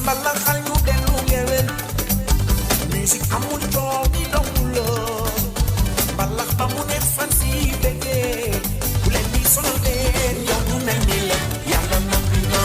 mbalaxal ñu dellu ngewel musique amul coow ni dong la mbalax ba mu ne fan si bëggee bu leen di sonal leen yow du mel ni la yàlla noppi na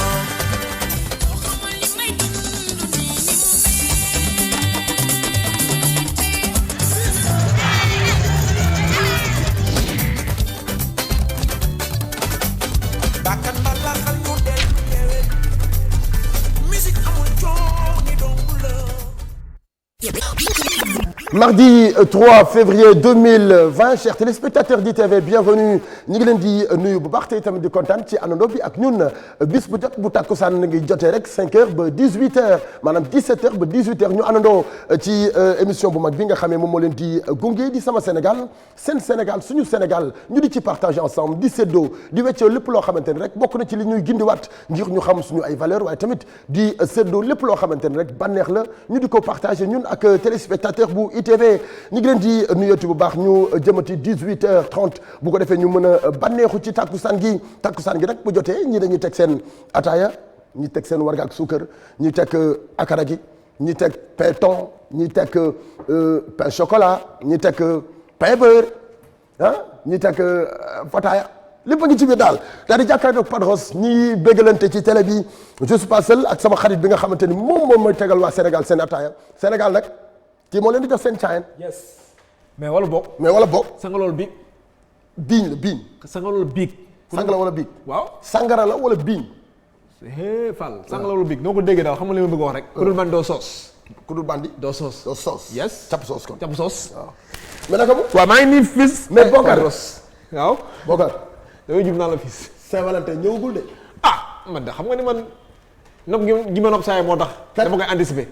Mardi 3 février 2020 chers téléspectateurs d'ITV bienvenue ñu ngi leen di nuyu bu baax tey tamit di kontaan ci àndandoo bi ak ñun bis bu jot bu takkusaan ngi jotee rek 5h ba 18h maanaam 17h ba 18h ñu àndandoo ci émission bu mag bi nga xamee moom moo leen di gunge di sama Sénégal seen Sénégal suñu Sénégal ñu di ci partager ensemble di séddoo di weccoo lépp loo xamante ni rek bokk na ci li ñuy gindiwaat ngir ñu xam suñu ay valeurs waaye tamit di séddoo lépp loo xamante ni rek bànneex la ñu di ko partager ñun ak téléspectateur bu ITV ñu ngi leen di nuyooti bu baax ñu jëmati 18h30 bu ko defee ñu mën a bànneexu ci takkusaan gi nag bu jotee ñi dañuy teg seen ataaya ñi teg seen warga ak suukar ñi teg akara gi ñi teg pain thon ñi teg pain chocolat ñi teg pain beurre ñi teg fataaya lépp a ngi ci biir daal di jàkkaarloog Padros ñi béggalante ci télé bi je suis pas seul ak sama xarit bi nga xamante ni moom mooy tegal waa Sénégal seen ataaya Sénégal nag kii moo leen di jox seen caayan. yes mais wala boog. sanga loolu biig. biiñ la biiñ. sanga loolu biig. sanga la wala biig. waaw sangara la wala biiñ. Fall sanga loolu biig noo ko déggee daal xam nga li ma bëgg wax rek. ku dul bandi doo soos. ku dul bandi. doo soos. doo soos. yes capp soos kon. capp soos. waaw mais naka mu. waaw maa ngi nii fils. mais Bokar waaw. Bokar. damay jub naa la fils. Saint-Valentin ñëwagul de. man de xam nga ni man. nopp gi ma nopp saa yi moo tax. dama koy anticiper.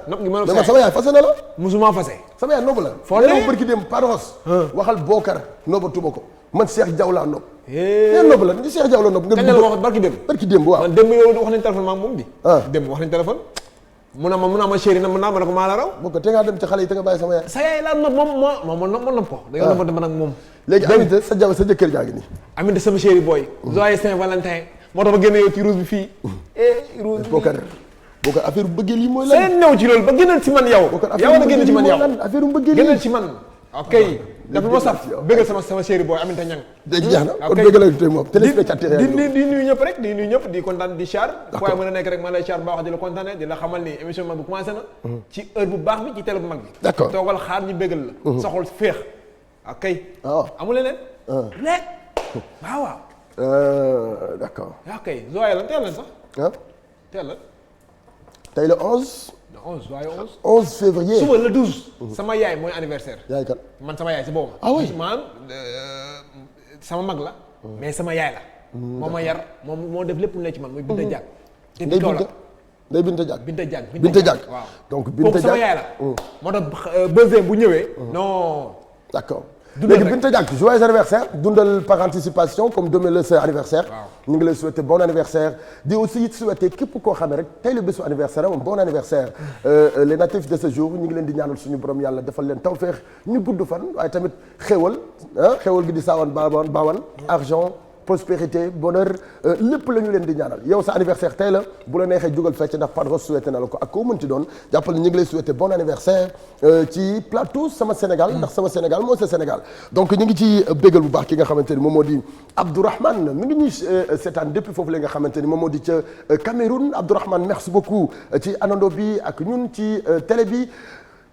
nopp gi ma nopp saa yi sama yaay fase na la. musuma fase. sama yaay nopp la. foo ne barki dem Padros. waxal Bokar nobbatuma ko man Cheikh Diaw laa nopp. nee nopp la ni Cheikh Diaw la nopp. kañ la wax barki dem. barki dem waaw. man dem yow wax nañ téléphone maa moom bi. dem wax nañ téléphone. mun naa ma chéri na mun naa ma ne ko maa la raw. boo ko te ngaa dem ci xale yi te nga bàyyi sama yaay. sa yaay laa nopp moom ma nopp ko. dañoo nopp man ak moom. léegi Aminata sa jëkkër jaa ngi nii. Aminata sama chéri boy. joyeux Saint-Valentin. moo tax ma génne yow ci rouge bi fii. rouge bi Bokar affaire bëggeel yi mooy lan. seen new ci loolu ba génnal ci man yow. yow na génn ci man yow affaire bëggeel yi génnal ci man. ok dafa ma saf bëggal sama chéri boy Aminata Niang. dégg jeex na kon bëggal tey moom téléspectateur di nuyu ñëpp rek di nuyu ñëpp di kontaan di char waaye mën a nekk rek ma lay char baax di la kontaane di la xamal ni émission mag bi commencé na ci heure bu baax bi ci télé bu mag bi d'accord toogal xaar ñu bëggal la soxol féex ok amu leen rek waaw d'accord ok joyeux la teel la sax teel la tey le 11 joyeux 11 février suba le 12 sama yaay mooy anniversaire yaay kan man sama yaay si boobu oui maanaam sama mag la mais sama yaay la moo ma yar moom moo def lépp lu ne ci man muy Binta Diack Ndeye Binta Diack Binta Diack waaw donc Binta Diack sama yaay la moo tax besoin bu ñëwee non d'accord léegi Binta Diack joyeux anniversaire dundal par anticipation comme demain la sa anniversaire ñu ngi lay souhaiter bon anniversaire di aussi souhaiter képp koo xam ne rek tey la bésu anniversaire am bon anniversaire les natifs de ce jour ñu ngi leen di ñaanal suñu borom yàlla defal leen tawfeex ñu gudd fan waaye tamit xéwal gi di saawan baawan argent prospérité bonheur lépp la ñu leen di ñaanal yow sa anniversaire tey la bu la neexee jugal fecc ndax Padros souhaité na la ko ak koo mënti doon jàppal ñu ngi lay souhaité bon anniversaire ci plateau sama Sénégal ndax sama Sénégal mooy sa Sénégal donc ñu ngi ci béggal bu baax ki nga xamante ni moom moo di Abdourahmane mi ngi ñuy seetaan depuis foofu la nga xamante ni moom moo di ca Cameroun Abdourahmane merci beaucoup ci anando bi ak ñun ci télé bi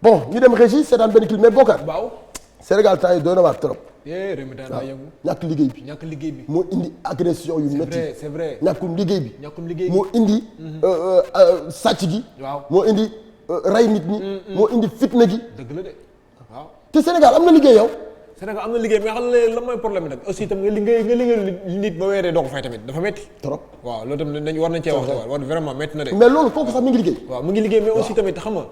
bon ñu dem régie seetaan benn clip mais Bokar Sénégal temps yi doy na waar trop réew mi daan yëngu ñàkk liggéey bi moo indi agression yu métti c'est vrai ñàkkum liggéey bi moo indi sàcc gi moo indi rey nit ñi moo indi fitna gi dëgg la de waaw te Sénégal am na liggéey yow Sénégal am na liggéey mais xam nga lan mooy problème bi nag aussi itam nga liggéey nit ba weeree doo ko fay tamit dafa métti trop waaw loolu tamit dañ war nañ cee wax war vraiment métti na de mais loolu kooku sax mi ngi liggéey waaw mu ngi liggéey mais aussi tamit xam nga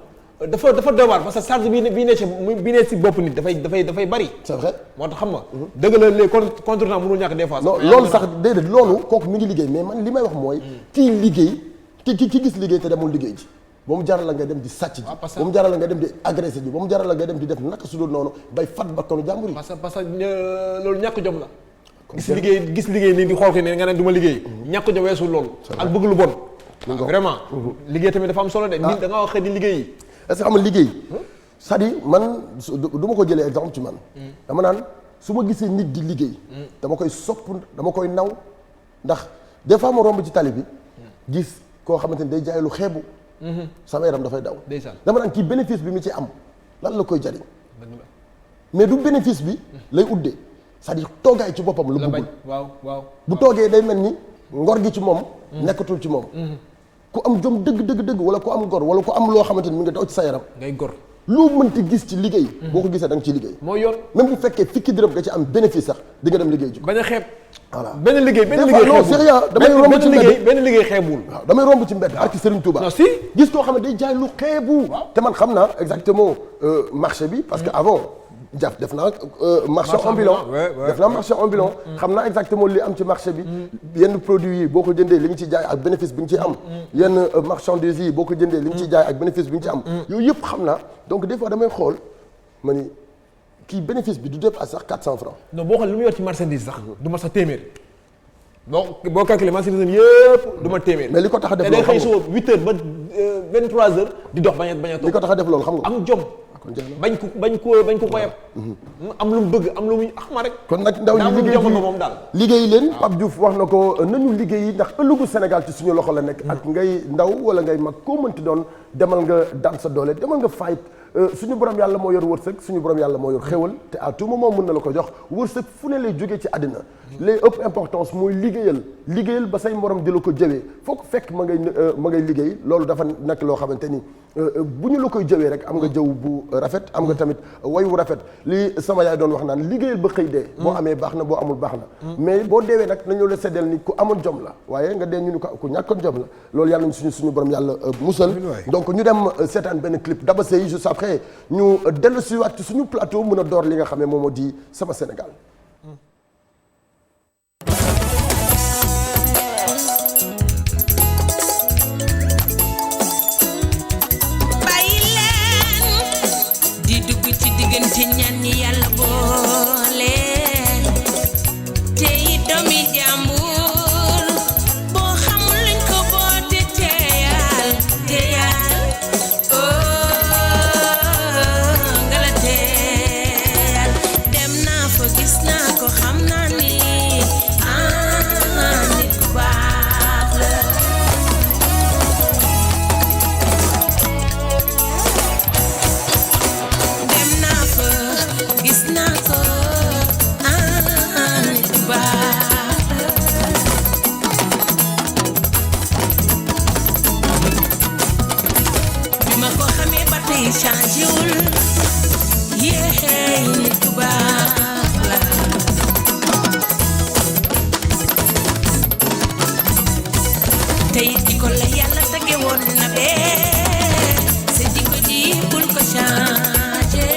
dafa doy waar parce que charge bi ne ci bopp nit dafay bari. c'est vrai moo tax xam nga. dëgg la les contretemps mënul ñàkk des fois. non loolu sax déedéet loolu kooku mi ngi liggéey mais man li may wax mooy. kii liggéey ki gis liggéey te demul liggéey ji. ba mu jaral la nga dem di sàcc ji. ba mu jaral la nga dem di agressé ji ba mu jaral la nga dem di def naka su dul noonu bay fat bakkanu jàmbur yi. parce que loolu ñàkk jom la. gis liggéey nii di xool ko ne nga ne du ma liggéey. ñàkk jom weesu loolu. ak bëgg lu bon. vraiment. liggéey tamit dafa am solo de. nit da nga wax xëy di liggéey. est-ce que xam nga liggéey. c'est-à-dire man du ma ko jëlee exemple ci man. dama naan su ma gisee nit di liggéey. dama koy sopp dama koy naw ndax des fois ma romb ci tali bi. gis koo xamante ni day jaay lu xeebu. sama yaram dafay daw. dama naan kii bénéfice bi mu ci am lan la koy jariñ. mais du bénéfice bi lay uddee c'est-à-dire toogaay ci boppam lu bëggul. waaw bu toogee day mel ni ngor gi ci moom. nekkatul ci moom. ku am jom dëgg wala ku am ngor wala ku am loo xamante ni mi nga daw ci sa yaram. ngay gor. loo mënti gis ci liggéey. boo ko gisee da nga ciy liggéey. mooy yoon même bu fekkee fikki dërëm nga ci am bénéfice sax di nga dem liggéey ji. bañ a xeeb. voilà benn liggéey non sérieux damay romb ci mbedd benn liggéey xeebul. waaw damay romb ci mbedd arki Serigne Touba. non si gis koo xam ne day jaay lu xeebu. te man xam naa exactement marché bi parce que avant. jaf def naa marchand ambulant def naa marchand ambulant xam naa exactement li am ci marché bi yenn produits yi boo ko jëndee li nga ci jaay ak bénéfice bi nga ciy am yenn marchandises yi boo ko jëndee li nga ciy jaay ak bénéfice bi nga ci am yooyu yëpp xam naa donc des fois damay xool ma ni kii bénéfice bi du dépasse sax 400 francs non boo xool lu mu yor ci marchandise sax du ma sax téeméer boo calculé marchandise yëpp du ma téeméer mais li ko tax a def loolu xam nga day xëy suba 8 heures ba 23 heures di dox bañ a toog li ko tax a def loolu xam nga am jom bañ ko yeb am lu mu bëgg am lu muy axma rek kon nag ndaw ñi liggéey moom daal liggéey leen Pape Diouf wax na ko nañu liggéey ndax ëllëgu Sénégal ci suñu loxo la nekk ak ngay ndaw wala ngay mag koo mënti doon demal nga daan sa doole demal nga fight suñu borom yàlla moo yor wërsëg suñu borom yàlla moo yor xéwal te à tout moment mën na la ko jox wërsëg fu ne lay jógee ci àddina les ëpp importance mooy liggéeyal ba say morom di la ko jëwee foo ko fekk ma ngay liggéey loolu dafa nekk loo xamante ni bu ñu la koy jëwee rek am nga jëw bu rafet am nga tamit way wu rafet li sama yaay doon wax naan liggéeyal ba xëy dee boo amee baax na boo amul baax na mais boo deewee nag nañu la seddeel ni ku amoon jom la waaye nga dee ñu ni ko ku ñàkkoon jom la loolu yàlla nañ suñu borom yàlla musal donc ñu dem seetaan benn clip Daba Sey juste après ñu dellu si waat ci suñu plateau mën a door li nga xam ne moom moo di sama Sénégal ci ñaan ñi yàlla boole te yi doomi jàmbur boo xamul lañ ko boote teyal ngala teyal dem naa fa gis naa ko xam naa ni nit ku baax la gis naa ko nit ku baax bi ma ko xamee ba tey changé wul yéey nit ku baax la tey jikko la yàlla tege woon na bee sa jikko ji bul ko changé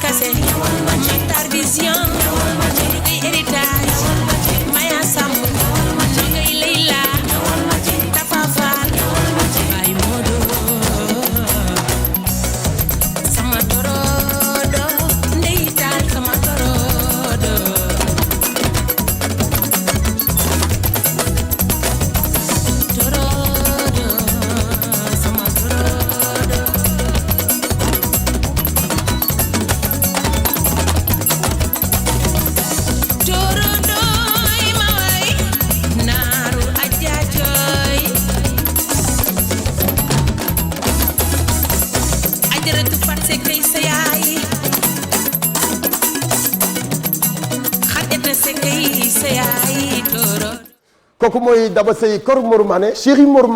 Kase Matar Vision Rugay héritage Maya Samb Nogay Leila Tafa Fall Baye Modou sama torodo ndey taal sama torodo torodo sama torodo torodo ma way naaru ajaajoy ajaratu fat sekay sa yaay xajata sekay sa yaay torodo kooku mooy Daba Sey kor Mor Mané chéri Mor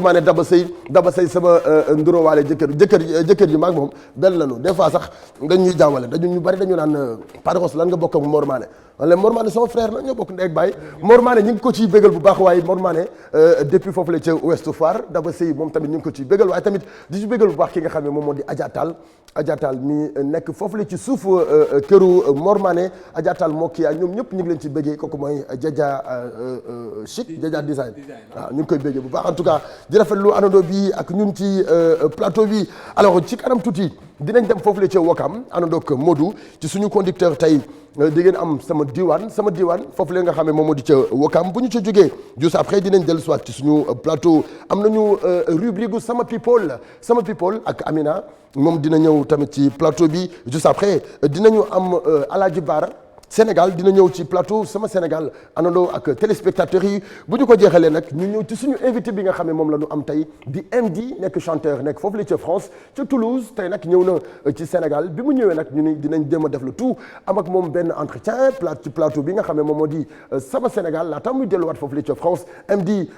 Mané Daba Sey sama ndurowaale jëkkër ji maag moom benn lañu des fois sax dañuy jaawale ñu bari dañu naan Padros lan nga bokk ak Mor Mané man la Mor Mané sama frère la ñoo bokk ndey ak baay Mor Mané ñu ngi ko ciy bégal bu baax waaye Mor Mané depuis foofu la ca Ouest Foire Daba Sey moom tamit ñu ngi ko ciy bégal waaye tamit di ci bégal bu baax ki nga xam ne moom moo di Adja Tall mi nekk foofu la ci suuf këru Mor Mané Adja Tall moo kii ñoom ñëpp ñu ngi leen ci béggee kooku mooy Jaja chic Jaja design waaw ñu ngi koy béggee bu baax en tout cas di rafetlu àndandoo bi ak ñun ci plateau bi alors ci kanam tuuti dinañ dem foofu la ca Wakam àndandoo ak Modou ci suñu conducteur tey di ngeen am sama diwaan foofu la nga xam ne moom moo di ca Wakam bu ñu ca jógee juste après dinañ dellu soit ci suñu plateau am nañu rubrique gu sama people ak Amina moom dina ñëw tamit ci plateau bi juste après dinañu am Aladji Bara Sénégal dina ñëw ci plateau sama Sénégal àndandoo ak téléspectateurs yi bu ñu ko jeexalee nag ñu ñëw ci suñu invité bi nga xam ne moom la ñu am tey di MD nekk chanteur nekk foofu la ca France ca Toulouse tey nag ñëw na ci Sénégal bi mu ñëwee nag ñu ni dinañ jéem a def le tout am ak moom benn entretien ci plateau bi nga xam ne moom moo di sama Sénégal laata muy delluwaat foofu la ca France MD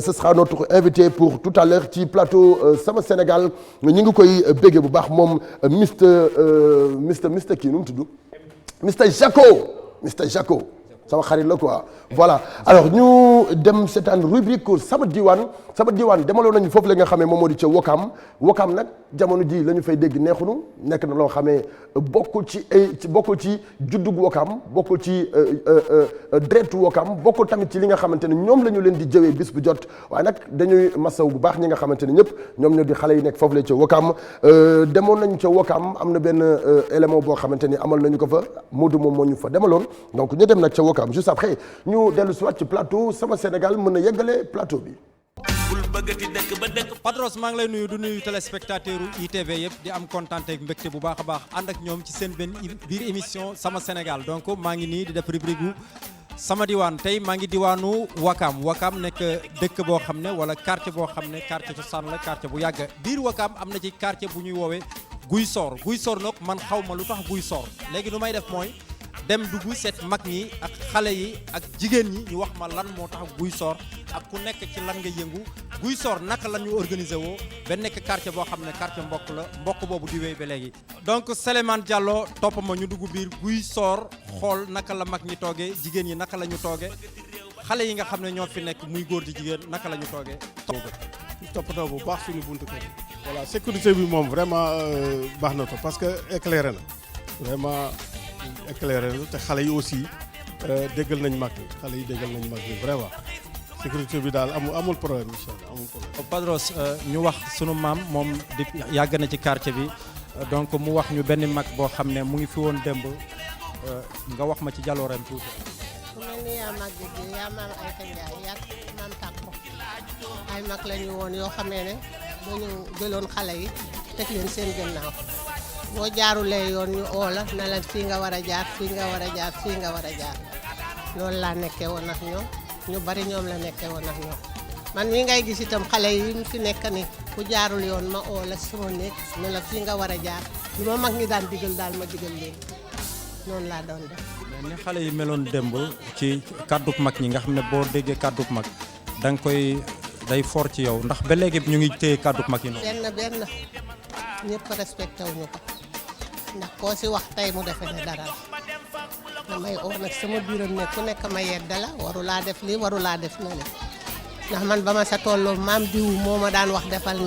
ce sera notre invité pour tout à l'heure ci plateau sama Sénégal ñu ngi koy béggee bu baax moom Mr kii nu mu tudd Mr Jaco sama xarit la quoi voilà alors ñu dem seetaan rubrique sama diwaan demaloon nañu foofu la nga xamee moom moo di ca Wakam nag jamono ji la ñu fay dégg neexunu nekk na loo xamee bokkul ci juddug Wakam bokkul ci dreetu Wakam bokkul tamit ci li nga xamante ne ñoom la ñu leen di jëwee bis bu jot waaye nag dañuy masaw bu baax ñi nga xamante ne ñëpp ñoom ñoo di xale yi nekk foofu la ca Wakam demoon nañu ca Wakam am na benn élément boo xamante ni amal nañu ko fa Modou moom moo ñu fa demaloon donc ñu dem nag ca Wakam juste après ñu dellu si waat ci plateau sama Sénégal mën a yeggale plateau bi. Padros maa ngi lay nuyu du nuyu téléspectateur ITV yëpp di am kontaan ak mbégte bu baax a baax ànd ak ñoom ci seen benn biir émission sama Sénégal donc maa ngi nii di def rubrique gu sama diwaan tey maa ngi diwaanu Wakam nekk dëkk boo xam ne wala quartier boo xam ne quartier cosaan la quartier bu yàgg biir Wakam am na ci quartier bu ñuy woowee Guy Sor nag man xaw ma lu tax Guy Sor léegi nu may def mooy dem dugg seet mag ñi ak xale yi ak jigéen ñi ñu wax ma lan moo tax Guy Sor ak ku nekk ci lan nga yëngu Guy Sor naka la ñu organiser woo ba nekk quartier boo xam ne quartier mbokk boobu di wéy ba léegi. donc Souleymane Diallo topp ma ñu dugg biir Guy Sor xool naka la mag ñi toogee jigéen ñi naka la ñu toogee xale yi nga xam ne ñoo fi nekk muy góor di jigéen naka la ñu toogee. toppatoo bu baax suñu buntu kër voilà sécurité bi moom vraiment baax na ko parce que éclairé na vraiment. éclairé te xale yi aussi déggal nañ mag ñi vraiment sécurité bi daal amul problème incha allah amul problème. Padros ñu wax sunu maam moom di yàgg na ci quartier bi donc mu wax ñu benn mag boo xam ne mu ngi fi woon démb nga wax ma ci jàllooreem tuuti. ku mel ni yaa mag ji yaa maam Ayta Ndiaye yaa maam Tàkko ay mag la ñu woon yoo xamee ne dañu jëloon xale yi teg leen seen gannaaw. boo jaarulee yoon ñu oo la ne la fii nga war a jaar fii nga war a jaar fii nga war a jaar loolu laa nekkee woon ak ñoom ñu bari ñoom la nekkee woon ak ñoom man mii ngay gis itam xale yi mu fi nekk ni ku jaarul yoon ma oo la sama nekk ne la fii nga war a jaar lu ma mag ñi daan digal daal ma digal leen noonu laa doon def. mais ni xale yi meloon démb ci kàddug mag ñi nga xam ne boo déggee kàddug mag da nga koy day fort ci yow ndax ba léegi ñu ngi téye kàddug mag yi noonu. benn ñëpp respecté wuñu ko. ndax koo si wax tey mu defe ne dara la damay oo nag sama biiram ne ku nekk ma yedda la warulaa def lii warulaa def na li ndax man ba ma sa tolloo maam diw moo ma daan wax defal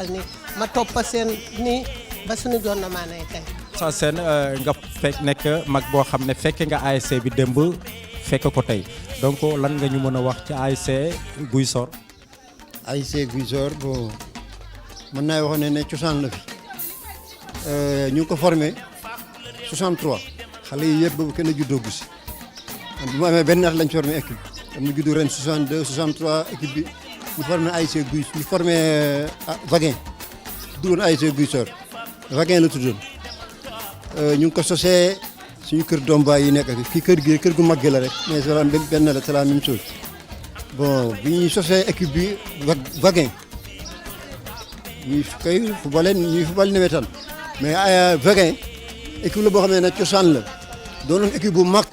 ni ma toppa seen nii ba suñu jonna maa nay tey sa seen nga fekk nekk mag boo xam ne fekke nga ASC bi démb fekk ko tey donc lan nga ñu mën a wax ci ASC Guy Sor. ASC Guy Sor bon mën naa wax ne cosaan la fi ñu ngi ko formé 63 xale yi yëpp boobu kenn juddoo gu si man bu ma amee benn at lañ formé équipe dama juddu ren 62 63 équipe bi ñu formé ASC Guy ñu formé Vaguin tuddoon ASC Guy Sor Vaguin la tuddoon ñu ngi ko sosee suñu kër doom baay yi nekk fii kër gu mag gi la rek mais c'est benn la c'est la même chose bon bi ñuy sosee équipe bi Vaguin ñuy koy football nawetaan mais Vaguin équipe la boo xam ne cosaan la doonoon équipe bu mag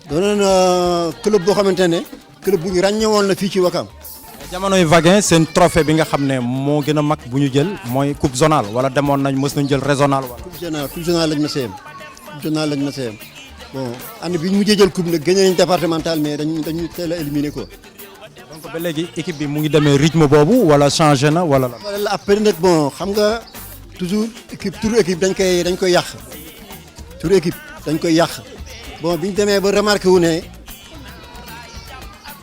doonoon club boo xamante ne club bu ñu ràññewoon la fii ci Wakam. jamonoy Vaguin seen trophée bi nga xam ne moo gën a mag bu ñu jël mooy coupe zonale wala demoon nañ mës nañ jël régional wala. coupe zonale lañ ma seeyam bon année bi ñu mujjee jël coupe nag gagné nañ départemental mais dañu teel a éliminé ko. donc ba léegi équipe bi mu ngi demee rythme boobu wala changé na wala la. wala après nag bon xam nga toujours turu équipe dañ koy yàq turu équipe dañ koy yàq bon bi ñu demee ba remarqué wu ne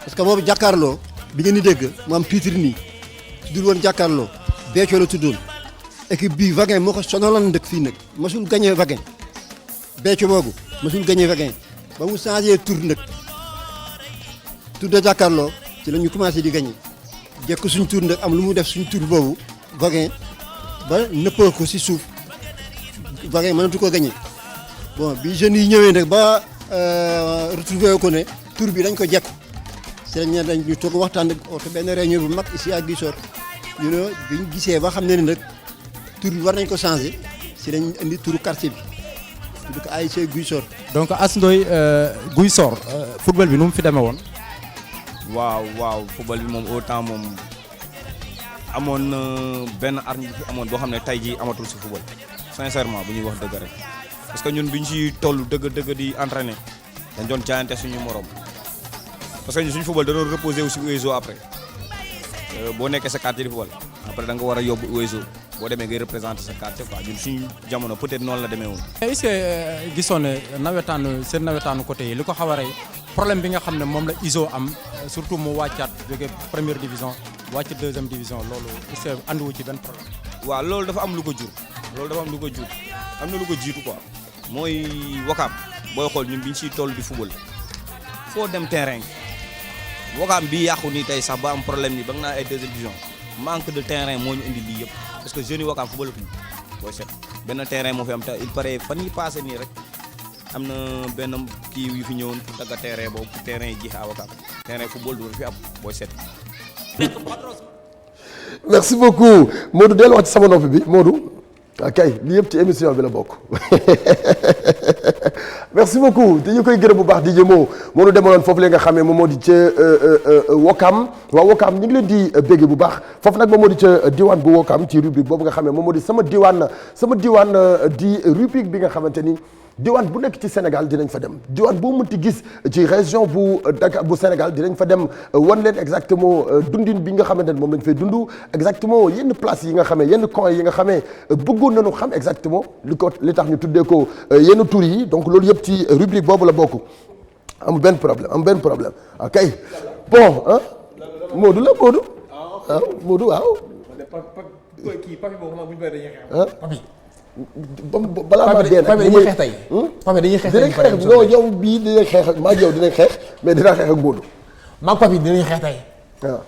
parce que boobu jàkkaarloo bi ngeen di dégg mu am titre nii tuddul woon jàkkaarloo Béthio la tuddoon équipe bii Vaguin moo ko sonaloon dëkk fii nag mosul gagné Vaguin Béthio boobu mosul gagné Vaguin ba mu changé tur nag tur de jàkkaarloo ci la ñu commencé di gagné jekk suñ tur nag am lu mu def suñ tur boobu Vaguin ba nëppal ko si suuf Vaguin mënatu ko gagné bon bi jeunes yi ñëwee nag ba retrouvé ko ne tur bi dañ ko jekk si lañ dañ ñu toog waxtaan ak oto benn réunion bu mag ici à Guy Sor ñu ne bi ñu gisee ba xam ne nag tur bi war nañ ko changé si lañ indi turu quartier bi tudd ko ASC Guy Sor. donc As Ndoye Guy Sor football bi nu mu fi demee woon. waaw football bi moom au temps moom amoon na benn arme bi fi amoon boo xam ne tey jii amatul si football sincèrement bu ñuy wax dëgg rek parce que ñun bi ñu si toll dëgg di entraîner dañ doon jaayante suñu morom parce que ñun suñu football da doon reposer aussi UESO après boo nekkee sa quartier di football après da nga war a yóbbu UESO boo demee ngay représenter sa quartier quoi ñun suñu jamono peut-être noonu la demee woon. est-ce que gisoon ne seen nawetaanu côté yi li ko xaw a rey problème bi nga xam ne moom la ISO am surtout mu wàccaat jóge première division wàcc deuxième division loolu est-ce que andiwu ci benn problème. waaw loolu dafa am lu ko jur am na lu ko jiitu quoi mooy Wakam booy xool ñun bi ñu siy toll di football foo dem terrain Wakam bi yàqu nii tey sax ba am problème ni ba nga naa ay deuxième division manque de terrain moo ñu indi lii yëpp parce que jeunes yi Wakam football tuñu booy seet benn terrain moo fi am te il paraît fan yi passé nii rek am na benn kii yu fi ñëwoon pour tagga terrain boobu pour terrain yi jeex à Wakam terrain football du fi am booy seet. merci beaucoup Modou dellu wax ci sama noppi bi Modou kay lii yëpp ci émission bi la bokk merci beaucoup te ñu koy gërëm bu baax di jëmoo Modou demaloon foofu la nga xamee moom moo di ca Wakam waaw Wakam ñu ngi leen di bégge bu baax foofu nag moom moo di ca diwaan bu Wakam ci rubrique boobu nga xamee moom moo di sama diwaan di rubrique bi nga xamante ni diwaan bu nekk ci Sénégal dinañ fa dem diwaan boo mënti gis ci région bu Dakar bu Sénégal dinañ fa dem wan leen exactement dundin bi nga xamante ne moom lañ fay dund exactement yenn place yi nga xamee yenn coin yi nga xamee bëggoon nañu xam exactement li tax ñu tuddee ko yenn tur yi donc loolu yëpp ci rubrique boobu la bokk am benn problème ok bon ah Modou la Modou ah Modou waaw. balaa maa dee nag dañuy xeex tey. Pape dañuy xeex tey dinañ xeex non yow bii dinañ xeex maa yow dinañ xeex mais dinaa xeex ak Modou. maa ngi Pape dinañ xeex tey. waaw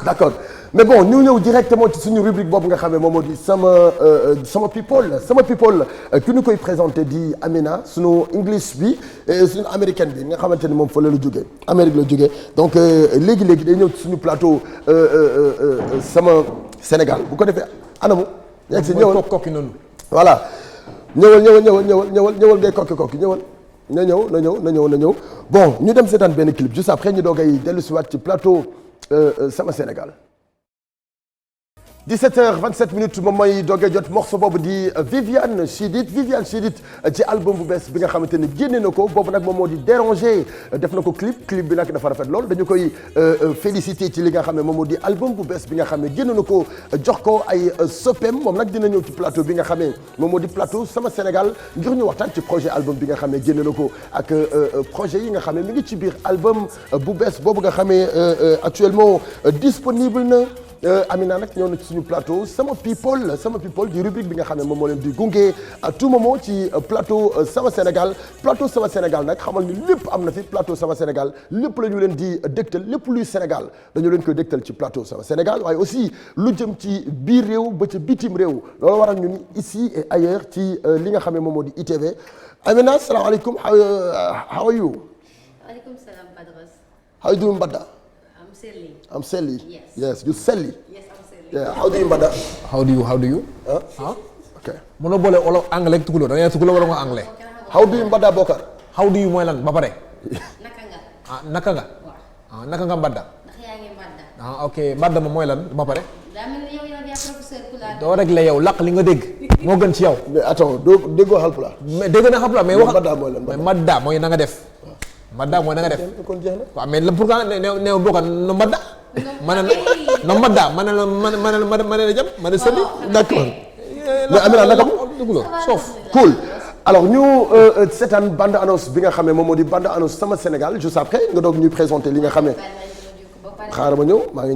d'accord mais bon ñu ñëw directement ci suñu rubrique boobu nga xam ne moom moo di sama people ki ñu koy présenté di Amina suñu English bi suñu américaine bi nga xamante ni moom fële la jógee Amérique la jógee donc léegi day ñëw ci suñu plateau sama Sénégal bu ko defee anamu. yegg si ñëwal kokki noonu. voilà ñëwal ngay kokki ñëwal na ñëw bon ñu dem seetaan benn clip juste après ñu doogay dellu si waat ci plateau sama Sénégal. 17h27 moom mooy doge jot morceau boobu di Viviane Chidid ci album bu bees bi nga xamante ni génne na ko boobu nag moom moo di Déranger def na ko clip bi nag dafa rafet lool dañu koy féliciter ci li nga xam ne moom moo di album bu bees bi nga xam ne génne na ko jox ko ay soppeem moom nag dina ñëw ci plateau bi nga xam ne moom moo di plateau Sama Sénégal ngir ñu waxtaan ci projet album bi nga xam ne génne na ko ak projet yi nga xam ne mi ngi ci biir album bu bees boobu nga xam ne actuellement disponible na. Amina nag ñëw na ci suñu plateau sama people di rubrique bi nga xam ne moom moo leen di gunge à tout moment ci plateau Sama Sénégal nag xamal ni lépp am na fi plateau Sama Sénégal lépp la ñu leen di dégtal lépp luy Sénégal dañu leen koy dégtal ci plateau Sama Sénégal waaye aussi lu jëm ci biir réew ba ca bitim réew loolu waral ñu ni ici et ailleurs ci li nga xam ne moom moo di ITV. Amina salaamaaleykum how are you? Waaleykum salaam Badros. How you doing Badda? I'm Selly. Yes, you Selly. Yes, I'm Selly. Yeah, how do you Mbada? How do you? Okay. Mënoo boole wala anglais ak tukulóor da ngay tukulóor wala nga anglais. How do you Mbada Bokar? How do you mooy lan ba pare. Naka nga. Naka nga. Naka nga Mbada. Ndax yaa ngi Mbada. Ok Mbada ma mooy lan ba pare. daa mel ni yow yaa professeur Pulaar. doo rek la yow laq li nga dégg. moo gën ci yow. Mais attends déggoo Haalpulaar. mais dégg na Haalpulaar mais wax. Mbada mooy lan Mbada mooy na nga def. Mbada mooy na nga def. kon jeex na. waaw mais pourquoi ne Bokar no Mbada. ma ne la jëm ma ne sëli. D'accord. mais Amina naka soof cool. alors ñu seetaan bande annonce bi nga xam ne moom moo di bande annonce Sama Sénégal juste après nga doog ñuy présenter li nga xam ne xaaral ma ñëw maa ngi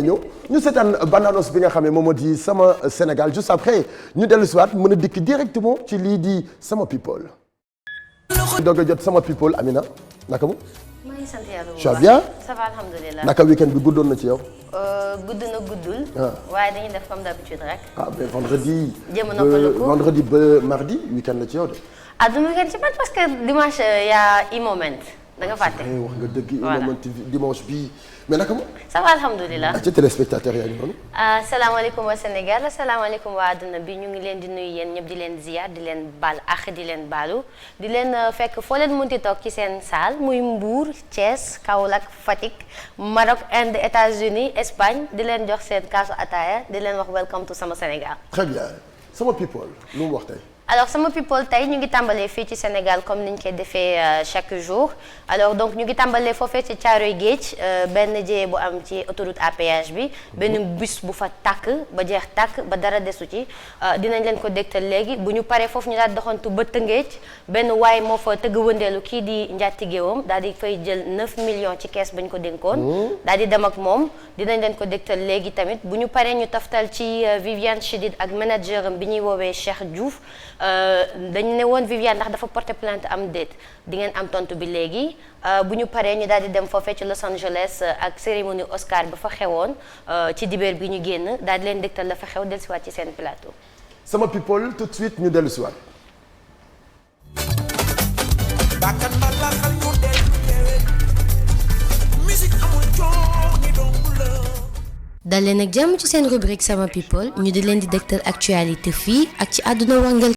ñëw ñu seetaan bande annonce bi nga xam ne moom moo di Sama Sénégal juste après ñu dellu si waat mën a dikk directement ci lii di Sama People. doog a jot Sama People Amina naka mu. maa ngi sant yàlla bu baax. tu vas bien. ça va alhamdulilah. naka weekend bi guddoon na ci yow. gudd na guddul. waaye dañuy def comme d'habitude rek. mais vendredi. jéem a noppaliku vendredi ba mardi weekend la ci yow de. du weekend ci man parce que dimanche yaa e-moment da nga fàtte. wax nga dëgg e-moment dimanche bi mais naka mu. ça va alhamdulilah. ci téléspectateur yaa ngi noonu. asalaamaaleykum wa Sénégal asalaamaaleykum waa àdduna bi ñu ngi leen di nuyu yéen ñëpp di leen ziar di leen baal ak di leen baalu di leen fekk foo leen munti toog ci seen saal muy Mbour Thiès Kaolack Fatick Maroc Inde États-Unis Espagne di leen jox seen kaasu ataaya di leen wax welcome to Sama Sénégal. très bien Sama People lu mu wax tey. alors Sama People tey ñu ngi tàmbalee fii ci Sénégal comme ni ñu koy defee chaque jour alors donc ñu ngi tàmbalee foofee ci Thiaroye Géej benn jëye bu am ci autoroute à péage bi benn bus bu fa tàkk ba jeex tàkk ba dara desu ci dinañ leen ko dégtal léegi bu ñu paree foofu ñu daal doxantu ba Tëngéej benn waay moo fa tëgg wëndeelu kii di njaatigéewam daal di fay jël 9 millions ci kees bañ ko dénkoon daal di dem ak moom dinañ leen ko dégtal léegi tamit bu ñu paree ñu taftal ci Viviane Chidid ak manager am bi ñuy woowee Cheikh Diouf dañu ne woon Viviane ndax dafa porter plainte am déet di ngeen am tontu bi léegi bu ñu paree ñu daal di dem foofee ci Los Angeles ak cérémonie Oscar ba fa xewoon ci dibeer bi ñu génn daal di leen dégtal la fa xew dellusiwaat ci seen plateau. Sama People tout de suite ñu dellusiwaat. dal leen ak jàmm ci seen rubrique Sama People ñu di leen di dégtal actualité fii ak ci àdduna wàngal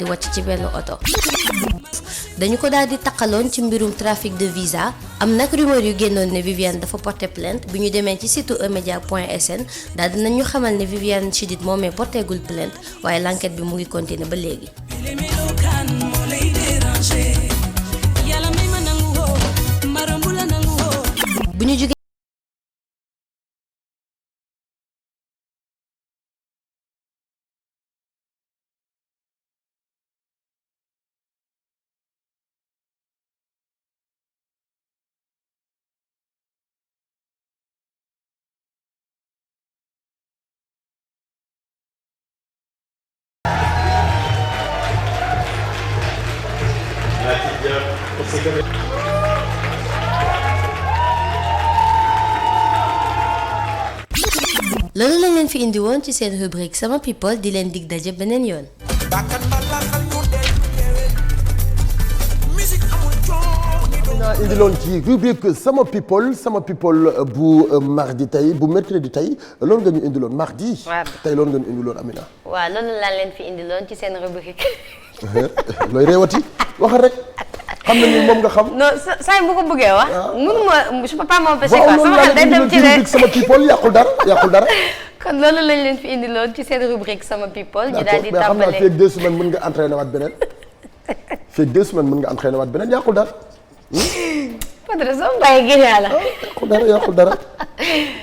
di wàcc ci benn oto dañu ko daal di taqaloon ci mbirum trafic de visa am nag rumeur yu génnoon ne Viviane dafa porter plainte bi ñu demee ci site emedia.sn daal di nañ ñu xamal ne Viviane Chidid moomee portegul plainte waaye l'enquête bi mu ngi continuer ba léegi. bu ñu jógee loolu lañ leen fi indi woon ci seen rubrique sama people di leen dig daje beneen yoon. naa indiloon ci rubrique sama people bu mardi tey bu mercredi tey loolu nga ñu indiloon mardi. waaw tey loolu nga ñu indiloon Amina. waaw loolu laa leen fi indiloon ci seen rubrique. looy réewati waxal rek xam nañu moom nga xam. non saa bu ko bëggee wax. mënuma je peux pas m'empêcher quoi. sama xel day dem ci rubrique sama people yàqul dara. kon loolu lañ leen fi indiloon ci seen rubrique sama people. ñu daal di tàmbalee mais xam naa fii ak 2 semaines mën nga entraîné waat beneen. fii ak 2 semaines mën nga entraîné waat beneen yàqul dara. Padre sama bàyyi gi yàlla. yàqul dara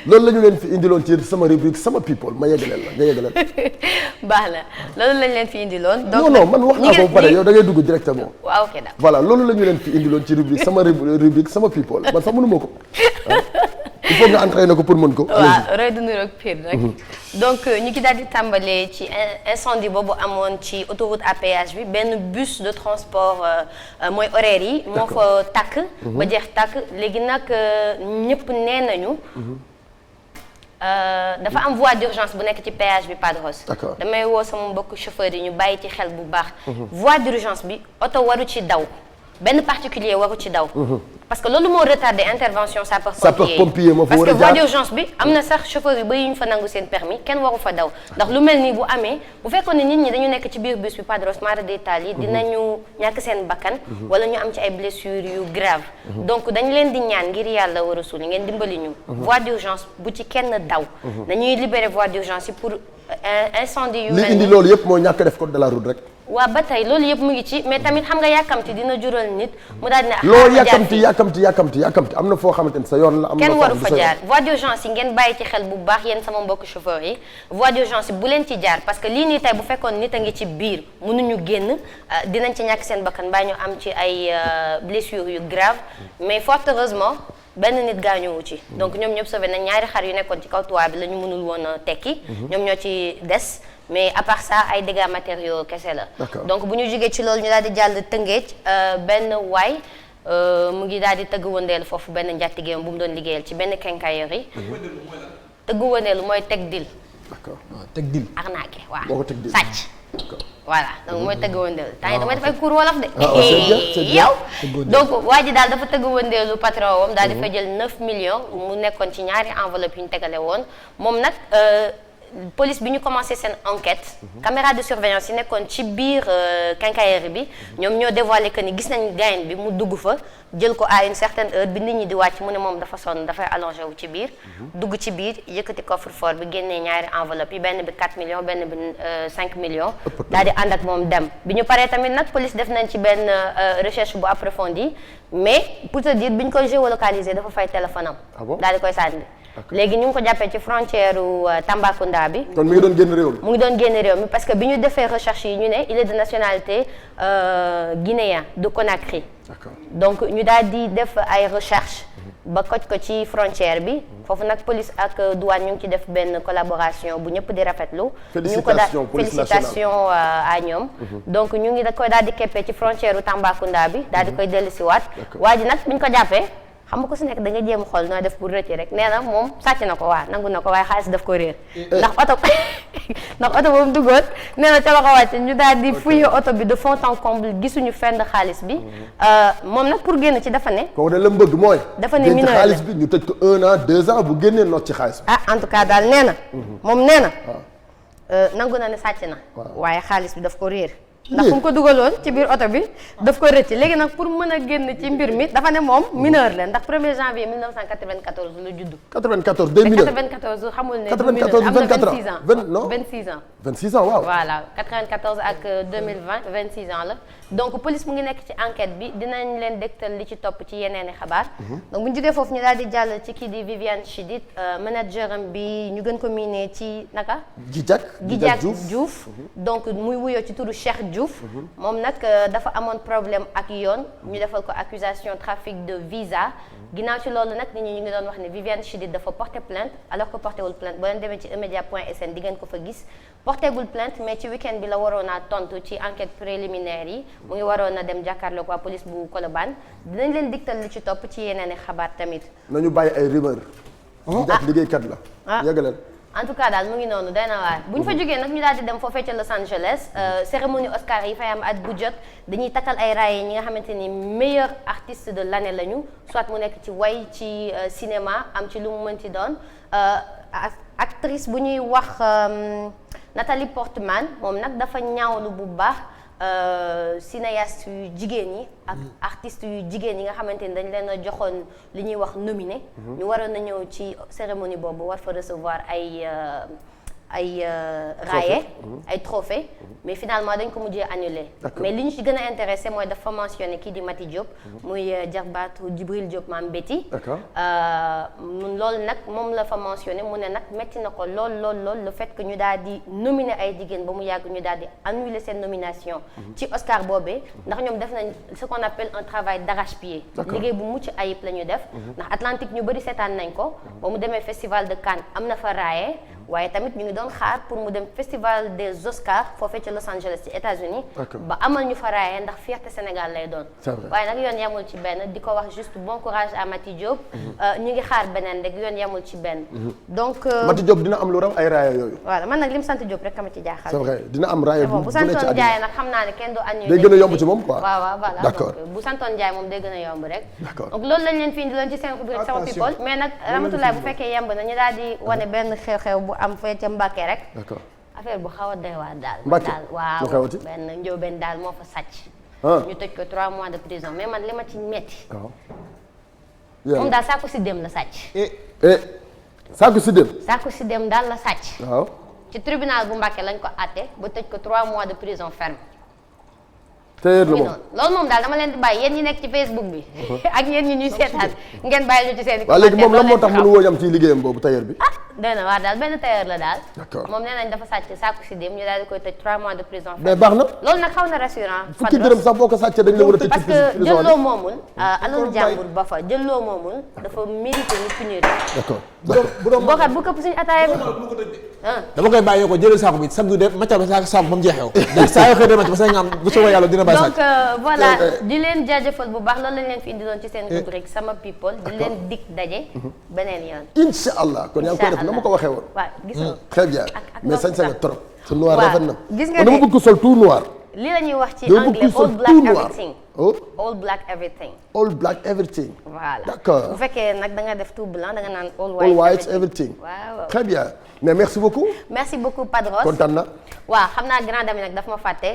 loolu la ñu leen fi indiloon ci sama rubrique sama people ma yeggaleel la nga yeggaleel. baax na loolu lañ leen fi indiloon. donc non man wax naa ko ba pare yow da ngay dugg directement. waaw ok d'accord voilà loolu la ñu leen fi indiloon ci rubrique sama people man sax mënuma ko. il faut nga entraîner ko pour mën ko. waaw roy du niroog pire rek. donc ñu ngi daal di tàmbalee ci incendie boobu amoon ci autoroute à péage bi benn bus de transport mooy horaire yi. moo fa tàkk. ba jeex tàkk léegi nag ñëpp nee nañu. dafa am voie d'urgence bu nekk ci péage bi Padros. d'accord damay woo sama mbokk chauffeur yi ñu bàyyi ci xel bu baax. voie d'urgence bi oto waru ci daw benn particulier waru ci daw. parce que loolu moo retardé intervention sapeur-pompier moo fa war a jaar parce que voie d'urgence bi am na sax chauffeur yu bëri yu ñu fa nangu seen permis kenn waru fa daw ndax lu mel nii bu amee bu fekkoon ne nit ñi dañu nekk ci biir bus bi Padros mara détail yi dinañu ñàkk seen bakkan wala ñu am ci ay blessures yu grave donc dañ leen di ñaan ngir yàlla war a suul ngeen dimbali ñu voie d'urgence bu ci kenn daw dañuy libérer voie d'urgence yi pour incendie yu mel li indi loolu yëpp moo ñàkk def code de la route rek. waaw ba tey loolu yëpp mu ngi ci mais tamit xam nga yàkkamti dina jural nit mu daal di ne loolu yàkkamti am na foo xamante ni sa yoon la am na kenn waru fa jaar voie d'urgence yi ngeen bàyyi ci xel bu baax yéen sama mbokk chauffeur yi voie d'urgence yi bu leen ci jaar parce que lii nii tey bu fekkoon nit a ngi ci biir mënuñu génn dinañ ci ñàkk seen bakkan baa ñu am ci ay blessures yu grave mais fort heureusement benn nit gaañuwu ci donc ñoom ñëpp sauvé nañ ñaari xar yu nekkoon ci kaw toit bi la ñu mënul woon a tekki ñoom ñoo ci des mais à part ça ay dégâts matériaux kese la donc bu ñu jógee ci loolu ñu daal di jàll Tëngéej benn waay mu ngi daal di tëgg wëndeelu foofu benn njàttigeem bu mu doon liggéeyal ci benn quincaillerie tëgg wëndeelu mooy teg dil d'accord teg dil arnaqué waaw sàcc voilà donc mooy tëgg wëndeelu temps yi damay def ay cours wolof de yow donc waa ji daal dafa tëgg wëndeelu patron wam daal di fa jël 9 millions mu nekkoon ci ñaari enveloppe yu ñu tegale woon moom nag police bi ñu commencé seen enquête caméra de surveillance yi nekkoon ci biir quincaillerie bi ñoom ñoo dévoilé que ni gis nañ gain bi mu dugg fa jël ko à une certaine heure bi nit ñi di wàcc mu ne moom dafa sonn dafay allongé wu ci biir dugg ci biir yëkkati coffre-fort bi génnee ñaari enveloppe yi benn bi 4 millions benn bi 5 millions daal di ànd ak moom dem bi ñu paree tamit nag police def nañ ci benn recherche bu approfondie mais pour te dire bi ñu koy géolocaliser dafa fay téléphone am daal di koy sànni léegi ñu ngi ko jàppee ci frontière Tambacounda bi. kon mi ngi doon génn réew mi. mu ngi doon génn réew mi parce que bi ñu defee recherche yi ñu ne il est de nationalité guinéen de Conakry. D'accord. donc ñu daal di def ay recherche ba koj ko ci frontière bi foofu nag police ak douane ñu ngi ci def benn collaboration bu ñëpp di rafetlu. félicitations police nationale félicitations à ñoom. donc ñu ngi da koy daal di keppee ci frontière u Tambacounda bi. daal di koy dellusiwaat. waa ji nag bi ñu ko jàppee. xam nga ko su nekk da nga jéem xool nooy def pour rëcc rek nee na moom sàcc na ko waa nangu na ko waaye xaalis daf ko réer ndax oto boobu duggoon nee na ca la ko wàcc ñu daal di fouiller oto bi de fond en comble gisuñu fenn xaalis bi moom nag pour génn ci dafa ne kooku de la mu bëgg mooy dafa ne mineur xaalis bi ñu tëj ko 1 an 2 ans bu génnee noot ci xaalis bi en tout cas daal nee na moom nee na nangu na ne sàcc na waaye xaalis bi daf ko réer ndax fu mu ko dugaloon ci biir oto bi daf ko rëcc léegi nag pour mën a génn ci mbir mi dafa ne moom mineur la ndax 1er janvier 1994 la judd. 94 day mineur 94 xamul ne. 94 am na 24 ans 26 ans. non 26 ans. 26 ans waaw. voilà 94 ak 2020 26 ans la donc police mu ngi nekk ci enquête bi dinañ leen dégtal li ci topp ci yeneeni xabaar. donc bu ñu jógee foofu ñu daal di jàll ci kii di Viviane Chidid manager am bi ñu gën ko miinee ci naka. Guidiack Diouf donc muy wuyoo ci turu Cheikh Diouf. moom nag dafa amoon problème ak yoon ñu defal ko accusation trafic de visa ginnaaw ci loolu nag nit ñi ñu ngi doon wax ne Viviane Chidid dafa porter plainte alors que porté wul plainte boo leen demee ci emedia.sn di ngeen ko fa gis porté gul plainte mais ci week-end bi la waroon a tontu ci enquête préliminaire yi mu ngi waroon a dem jàkkaarloog waa police bu Colobane dinañ leen digtal li ci topp ci yeneen i xabaar tamit. nañu bàyyi ay rumeur. ndax liggéeykat la. yëgaleel. en tout cas daal mu ngi noonu day na waar bu ñu fa jógee nag ñu daal di dem foofee ca Los Angeles cérémonie Oscar yi fay am at bu jot dañuy takkal ay raaye ñi nga xamante ni meilleur artiste de l'année lañu soit mu nekk ci way ci cinéma am ci lu mu mënti doon actrice bu ñuy wax Nathalie Portman moom nag dafa ñaawlu bu baax cinéaste yu jigéen ñi ak artistes yu jigéen yi nga xamante ni dañ leen a joxoon li ñuy wax nominé ñu waroon na ñëw ci cérémonie boobu war fa recevoir ay raaye ay trophée mais finalement dañ ko mujjee annulé mais li ñu ci gën a intéressé mooy dafa mentionné kii di Mati Diop muy jarbaatu Djibril Diop maam Betty loolu nag moom la fa mentionné mu ne nag metti na ko lool le fait que ñu daal di nominé ay jigéen ba mu yàgg ñu daal di annulé seen nomination ci Oscar boobee ndax ñoom def nañ ce qu'on appelle un travail d'arrache-pied liggéey bu mucc ayib la ñu def ndax Atlantique ñu bëri seetaan nañ ko ba mu demee festival de Cannes am na fa raaye waaye tamit ñu ngi doon xaar pour mu dem festival des Oscars foofee ci Los Angeles ci États-Unis ba amal ñu fa raaye ndax fierté Sénégal lay doon waaye nag yoon yemul ci benn di ko wax juste bon courage à Mati Diop ñu ngi xaar beneen rek yoon yemul ci benn donc Mati Diop dina am lu raw ay raaya yooyu voilà man nag li mu sant Diop rek kama ci jaaxal c'est vrai dina am raaya bu santoon Ndiaye nag xam naa ne kenn du annulé day gën a yomb ci moom quoi waaw voilà d'accord donc bu santoon Ndiaye moom day gën a yomb rek d'accord donc loolu lañ leen fi indi loon ci seen rubrique sama people mais nag Ramatoulaye bu fekkee yemb na ñu daal di wane benn xew-xew bu am fee ca Mbacké rek d'accord affaire bu xaw a doy waar daal Mbacké waaw benn njóobeen daal moo fa sàcc ñu tëj ko 3 mois de prison mais man li ma ci metti moom daal saako si dem la sàcc saako si dem saako si dem daal la sàcc waaw ci tribunal bu Mbacké lañ ko àtte ba tëj ko 3 mois de prison ferme téyeer la moom loolu moom daal dama leen di bàyyi yéen ñi nekk ci Facebook bi ak yéen ñi ñuy seetaan ngeen bàyyi ñu ci seen i waaw léegi moom lan moo tax mënu woo yam ci liggéeyam boobu téyeer bi doy na waa daal benn tailleur la daal d'accord moom nee nañ dafa sàcc sàkku si dem ñu daal di koy tëj 3 mois de prison mais baax na loolu nag xaw na rassurant fukki dërëm sax boo ko sàccee dañ la war a tëj parce que jël loo moomul alalu jàmbur ba fa jël loo moomul dafa mérité ñu punir d'accord bookat bu këpp suñu ataaya bi dama koy bàyyi ko jëlee saako bi chaque jour de macca ba saako ba mu jeexew saa yoo xëy demee ba say nga am bu soobee yàlla dina bàyyi donc voilà di leen jaajëfal bu baax loolu lañ leen fi indiloon ci seen rubrique sama people di leen dig daje beneen yoon incha allah kon yaa ngi koy def na ma ko waxee woon waaw gis nga très bien mais sañ sa nga trop sa noir rafet na gis nga dama bëgg ko sol tout noir li la ñuy wax ci anglais all black everything all black everything all black everything voilà d'accord bu fekkee nag da nga def tout blanc da nga naan all white everything waaw très bien mais merci beaucoup Padros kontaan na waaw xam naa grand dami nag daf ma fàtte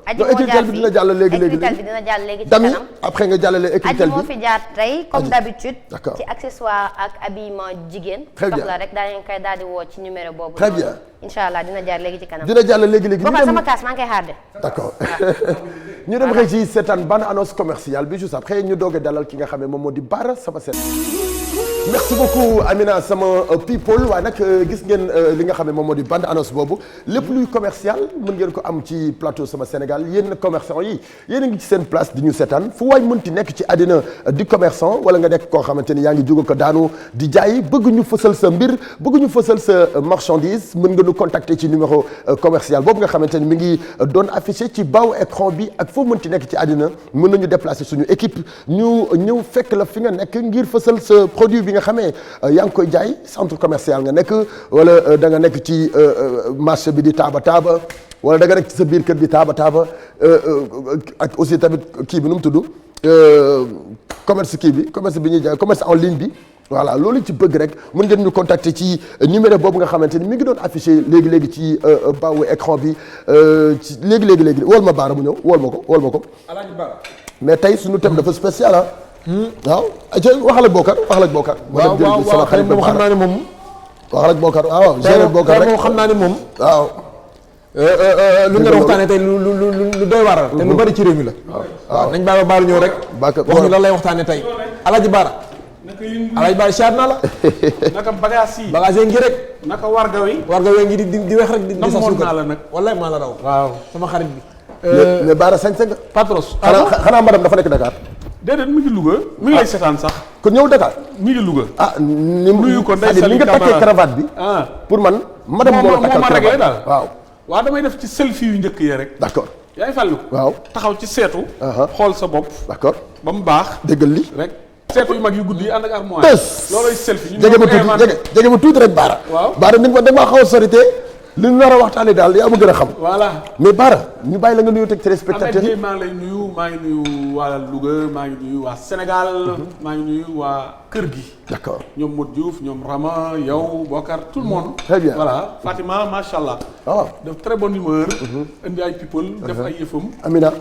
aji écritel bi dina jàll léegi écritel bi dina jàll léegi ci dami kanam après nga jàllale écritel bi aji moo fi jaar tey comme d'habitude d'accord ci accessoire ak habillement jigéen très bien soxla rek daa leen koy daal di woo ci numéro boobu très bien incha allah dina jaar léegi ci kanam dina jàll léegi bokkal sama kaas maa ngi koy xaar de d'accord ñu dem rek ci seetaan bande annonce commerciale bi juste après ñu doog a dalal ki nga xam ne moom moo di Bara sama seen merci beaucoup Amina sama people waaye nag gis ngeen li nga xam ne moom moo di bande annonce boobu lépp luy commercial mën ngeen ko am ci plateau sama Sénégal yéen commerçant yi yéen a ngi ci seen place di ñu seetaan fu waay mënti nekk ci àddina di commerçant wala nga nekk koo xamante ni yaa ngi jóg ko daanu di jaay bëgg ñu fësal sa mbir bëgg ñu fësal sa marchandise mën nga ñu contacter ci numéro commercial boobu nga xamante ni mi ngi doon affiché ci baaw écran bi ak foo mënti nekk ci àddina mën nañu déplacer suñu équipe ñu ñëw fekk la fi nga nekk ngir fësal sa produit bi nga xamee yaa ngi koy jaay centre commercial nga nekk wala da nga nekk ci marché bi di taaba wala da nga nekk ci sa biir kër di taaba ak aussi tamit kii bi nu mu tudd commerce bi ñuy jaay commerce en ligne bi voilà loolu ci bëgg rek mën ngeen ñu contacter ci numéro boobu nga xamante ni mi ngi doon affiché léegi ci baawu écran bi ci léegi wool ma Bara mu ñëw wool ma ko Alaaji Bara mais tey suñu thème dafa spécial ah waaw waxal ak Bokar waaw moom xam naa ne moom waxal ak Bokar waaw gérer Bokar rek moom xam naa ne moom waaw lu ngeen waxtaanee tey lu doy waar te lu bari ci réew mi la waaw nañ bàyyi ba Bara ñëw rek wax ñu lan lay waxtaanee tey Alaaji Bara Alaaji Bara siyaar naa la naka bagage yi ngi rek naka warga wi ngi di wex rek di sa suukar naa la nag wallaay maa la raw waaw sama xarit bi mais Bara sañ nga Patros xanaa madame dafa nekk Dakar déedéet mi ngi Louga. mi ngi lay seetaan sax. kon ñëw Dakar. mi ngi Louga. nuyu ko Ndeye Saly ni nga takkee cravate bi. pour man madame moo la takkal ma réglé daal. waaw damay def ci selfie yu njëkk yi rek. d'accord. yaa ngi fàllu. waaw taxaw ci seetu. xool sa bopp. d'accord ba mu baax. déggal li rek seetu yu mag yu gudd yi ànd ak armoire. bés loolooy selfie. jege ma tuuti rek Baara. waaw Baara ni nga ma xaw a sorité li ñu nar a waxtaanee daal yaa ma gën a xam. voilà mais Baara ñu bàyyi la nga nuyu teg téléspectateurs yi. maa ngi lay nuyu maa ngi nuyu waa Louga maa ngi nuyu waa Sénégal. maa ngi nuyu waa kër gi. d'accord ñoom Modou Diouf ñoom Rama yow Bokar tout le monde. très bien voilà Fatima macha allah. de très bonne humeur. indi ay people def ay yëfam. Amina.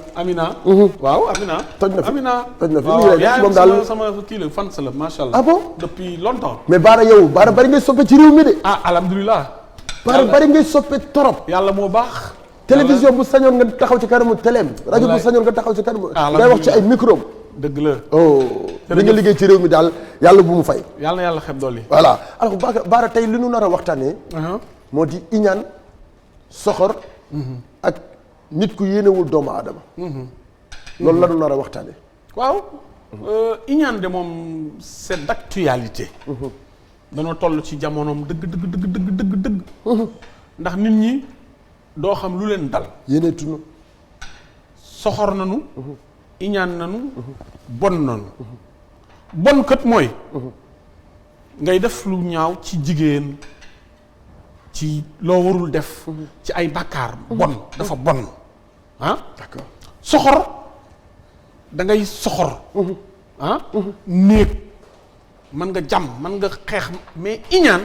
waaw Amina. toj na fi Amina. toj na fi waaw nii moom daal sama kii la fan la macha allah. ah bon depuis longtemps. mais Baara yow Baara bari ngay soppe ci réew mi de. alhamdulilah. Baara bari ngay soppe torop. yàlla moo baax. télévision bu sañoon nga taxaw ci kanamu téléem. rajo bu sañoon nga taxaw ci kanamu. ngay wax ci ay micro. dëgg la. li nga liggéey ci réew mi daal yàlla bu mu fay. yàlla na yàlla xeb dolli. voilà alors Baara tey li nu nar a waxtaanee. moo di iñaan soxor. ak nit ku yéenewul doomu aadama. loolu la nu nar a waxtaanee. waaw. iñaan de moom c'est d'actualité. danoo toll ci jamonoom dëgg. ndax nit ñi doo xam lu leen dal. yéeneetunu. soxor nanu. iñaan nanu. bon nanu. bon kat mooy. ngay def lu ñaaw ci jigéen ci loo warul def. ci ay bàkkaar bon dafa bon d'accord soxor da ngay soxor. néeg mën nga jàmm mën nga xeex mais iñaan